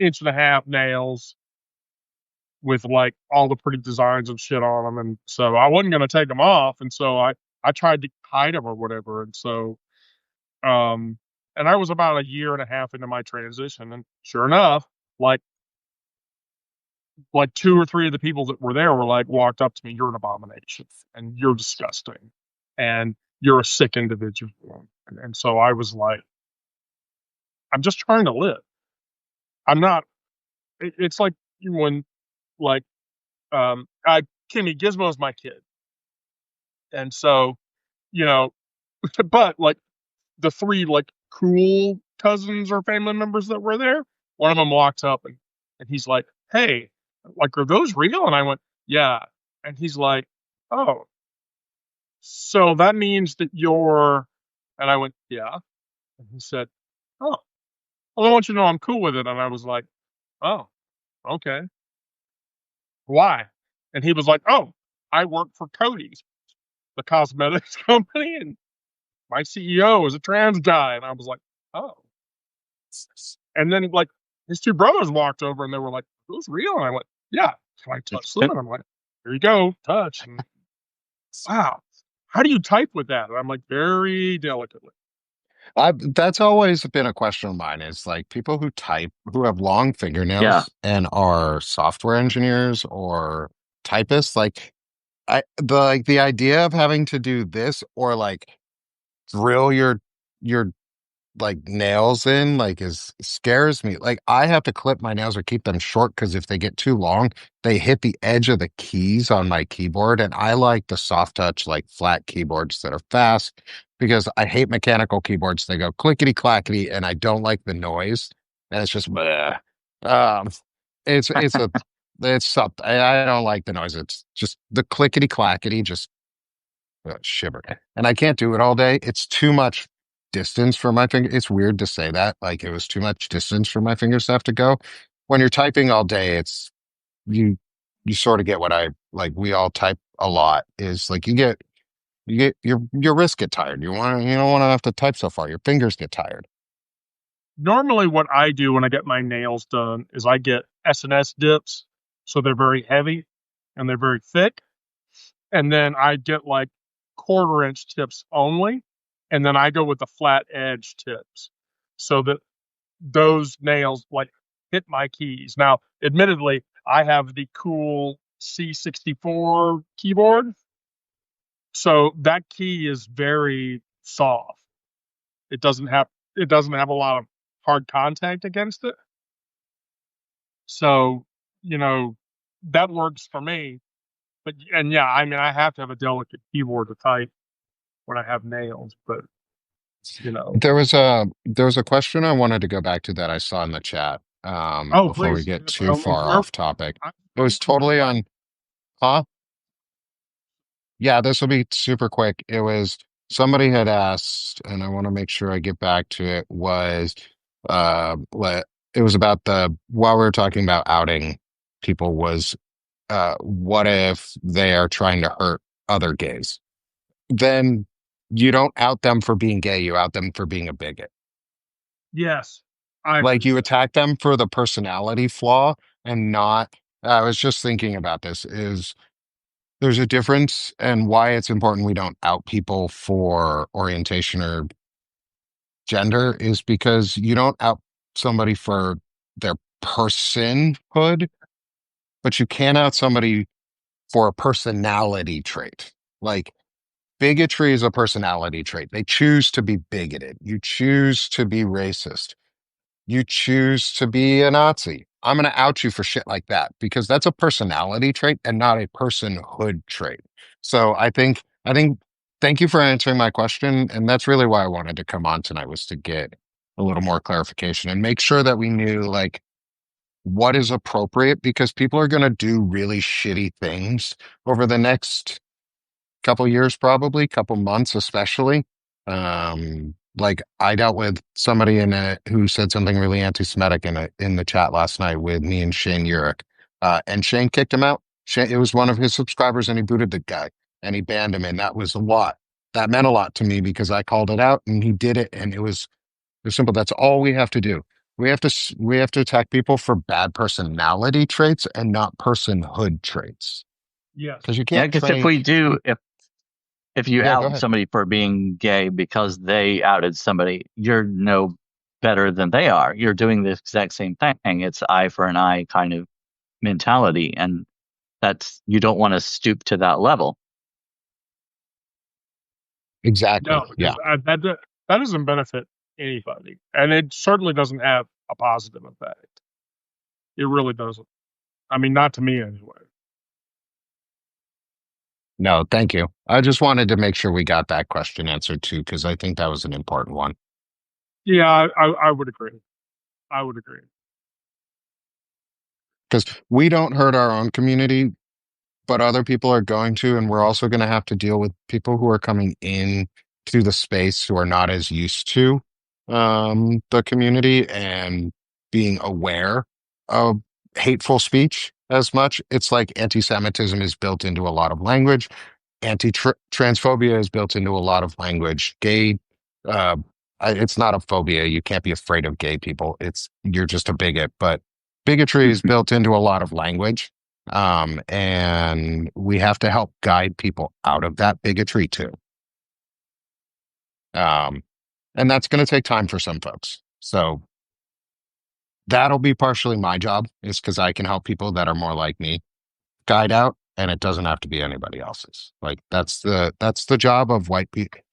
1.5 nails with like all the pretty designs and shit on them, and so I wasn't gonna take them off, and so I tried to hide them or whatever, and so and I was about 1.5 years into my transition, and sure enough, like 2 or 3 of the people that were there were like walked up to me, "You're an abomination and you're disgusting, and you're a sick individual. And so I was like, I'm just trying to live. I'm not. It's like when like Kimmy Gizmo's my kid, and so but like the three like cool cousins or family members that were there, one of them walked up and he's like, "Hey, like, are those real?" And I went, "Yeah." And he's like, "Oh, so that means that you're," and I went, "Yeah." And he said, "Oh, well, I want you to know I'm cool with it." And I was like, "Oh, okay. Why?" And he was like, "Oh, I work for Cody's, the cosmetics company, and my CEO is a trans guy." And I was like, "Oh." And then like his two brothers walked over and they were like, "Are those real?" And I went, "Yeah." Can I touch them? And I'm like, "Here you go, touch." And wow, how do you type with that? And I'm like, very delicately. That's always been a question of mine is like people who type, who have long Yeah. fingernails and are software engineers or typists, like the idea of having to do this or like drill your like nails in like is scares me. Like I have to clip my nails or keep them short because if they get too long, they hit the edge of the keys on my keyboard. And I like the soft touch, like flat keyboards that are fast because I hate mechanical keyboards. They go clickety clackety and I don't like the noise. And it's just bleh. Um it's a it's something. I don't like the noise. It's just the clickety clackety, just shiver. And I can't do it all day. It's too much distance for my finger. It's weird to say that. Like it was too much distance for my fingers to have to go. When you're typing all day, it's you you sort of get what I like. We all type a lot. Is like you get your wrists get tired. You don't want to have to type so far. Your fingers get tired. Normally, what I do when I get my nails done is I get S&S dips, so they're very heavy and they're very thick, and then I get like quarter-inch tips only, and then I go with the flat edge tips, so that those nails like hit my keys. Now, admittedly, I have the cool C64 keyboard, so that key is very soft. It doesn't have a lot of hard contact against it. So, you know, that works for me. But and yeah, I mean I have to have a delicate keyboard to type when I have nails, but you know. There was a question I wanted to go back to that I saw in the chat Oh, before we please. get too far Where off topic. I'm It was where totally on, huh? Yeah, this will be super quick. It was somebody had asked, and I want to make sure I get back to it, was it was about the while we were talking about outing people was what if they are trying to hurt other gays? Then you don't out them for being gay, you out them for being a bigot. yes, I agree Like with you that. attack them for the personality flaw and not I was just thinking about this is there's a difference and why it's important we don't out people for orientation or gender is because you don't out somebody for their personhood, but you can out somebody for a personality trait. Like bigotry is a personality trait. They choose to be bigoted. You choose to be racist. You choose to be a Nazi. I'm going to out you for shit like that because that's a personality trait and not a personhood trait. So I think, thank you for answering my question. And that's really why I wanted to come on tonight was to get a little more clarification and make sure that we knew like what is appropriate because people are going to do really shitty things over the next couple years, probably couple months, especially. Like I dealt with somebody who said something really anti-Semitic in the chat last night with me and Shane Urich, and Shane kicked him out. It was one of his subscribers, and he booted the guy and he banned him, and that was a lot. That meant a lot to me because I called it out, and he did it, and it was simple. That's all we have to do. We have to attack people for bad personality traits and not personhood traits Yes. because you Yeah, can't because train. if you Yeah, go out ahead. somebody for being gay because they outed somebody, you're no better than they are. You're doing the exact same thing. It's eye for an eye kind of mentality, and you don't want to stoop to that level. Exactly. No, because that doesn't benefit anybody, and it certainly doesn't have a positive effect. It really doesn't. I mean, not to me anyway. No, thank you. I just wanted to make sure we got that question answered too, because I think that was an important one. Yeah, I would agree. I would agree. Because we don't hurt our own community, but other people are going to, and we're also going to have to deal with people who are coming in to the space who are not as used to the community and being aware of hateful speech as much. It's like anti-Semitism is built into a lot of language. Anti-transphobia is built into a lot of language. Uh, it's not a phobia. You can't be afraid of gay people. You're just a bigot, but bigotry is built into a lot of language. And we have to help guide people out of that bigotry too. And that's going to take time for some folks. So that'll be partially my job, is because I can help people that are more like me guide out, and it doesn't have to be anybody else's. Like that's the job of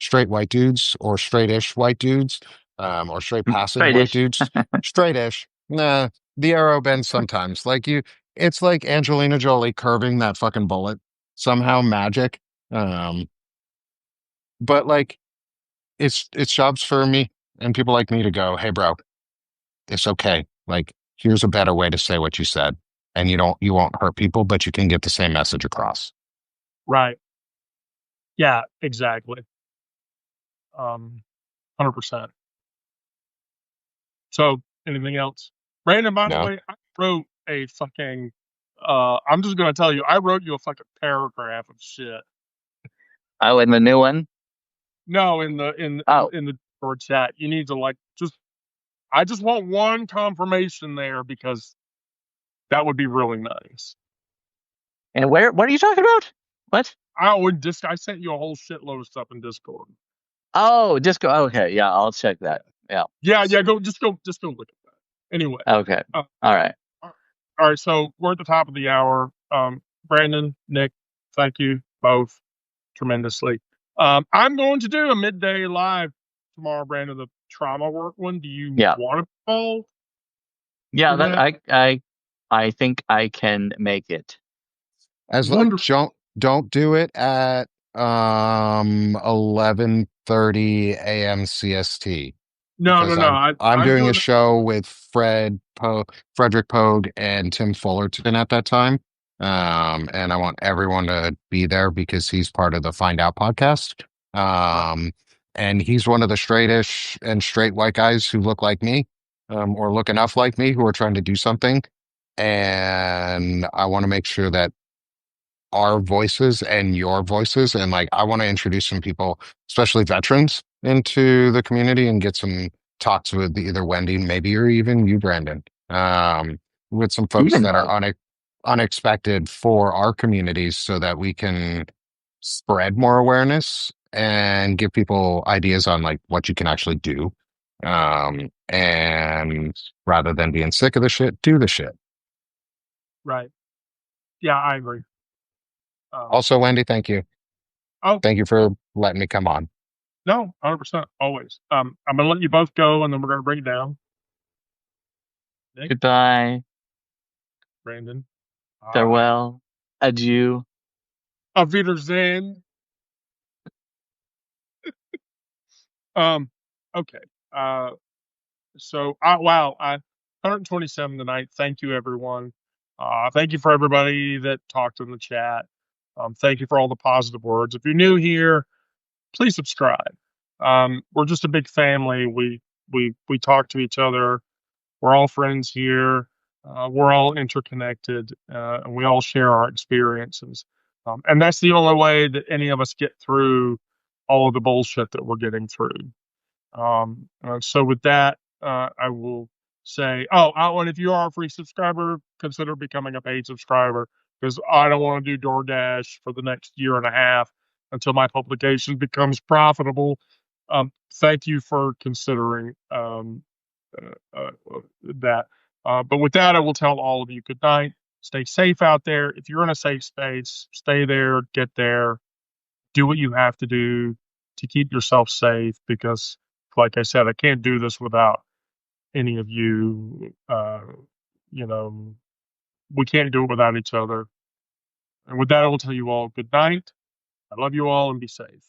straight white dudes, or straight-ish white dudes, or straight passive white Straight-ish. dudes. Straight-ish. Nah, the arrow bends sometimes. It's like Angelina Jolie curving that fucking bullet, somehow magic. But like it's jobs for me and people like me to go, hey bro, it's okay. Like, here's a better way to say what you said. And you won't hurt people, but you can get the same message across. Right. Yeah, exactly. 100%. So, anything else? Brandon, by the No. way, I wrote a fucking, I'm just going to tell you, I wrote you a fucking paragraph of shit. Oh, in the new one? No, in the Discord chat. You need to I just want one confirmation there, because that would be really nice. And what are you talking about? What? I sent you a whole shitload of stuff in Discord. Oh, Disco. Okay, yeah, I'll check that. Yeah. Yeah, just go look at that. Anyway. Okay. Uh, All right. all right, so we're at the top of the hour. Brandon, Nick, thank you both tremendously. I'm going to do a midday live tomorrow, Brandon, the trauma work one. Do you want to be involved? Yeah, I think I can make it. As don't do it at 11:30 a.m. CST. No. I'm doing a show with Frederick Pogue and Tim Fullerton at that time. And I want everyone to be there because he's part of the Find Out podcast. And he's one of the straightish and straight white guys who look like me, or look enough like me, who are trying to do something. And I want to make sure that our voices and your voices, and like I want to introduce some people, especially veterans, into the community and get some talks with either Wendy, maybe, or even you, Brandon, with some folks that are unexpected for our communities, so that we can spread more awareness and give people ideas on like what you can actually do, and rather than being sick of the shit, do the shit. Right. Yeah, I agree. Also, Wendy, thank you. Oh, thank you for letting me come on. No, 100%, always. I'm gonna let you both go, and then we're gonna bring it down. Nick? Goodbye, Brandon. Farewell. Adieu. Auf Wiedersehen. Okay. So, wow, 127 tonight. Thank you, everyone. Thank you for everybody that talked in the chat. Thank you for all the positive words. If you're new here, please subscribe. We're just a big family. We talk to each other. We're all friends here. We're all interconnected, and we all share our experiences. And that's the only way that any of us get through all of the bullshit that we're getting through. So with that, I will say, and if you are a free subscriber, consider becoming a paid subscriber, because I don't want to do DoorDash for the next year and a half until my publication becomes profitable. Thank you for considering that. But with that, I will tell all of you good night. Stay safe out there. If you're in a safe space, stay there, get there, do what you have to do to keep yourself safe, because, like I said, I can't do this without any of you. You know, we can't do it without each other. And with that, I will tell you all good night. I love you all, and be safe.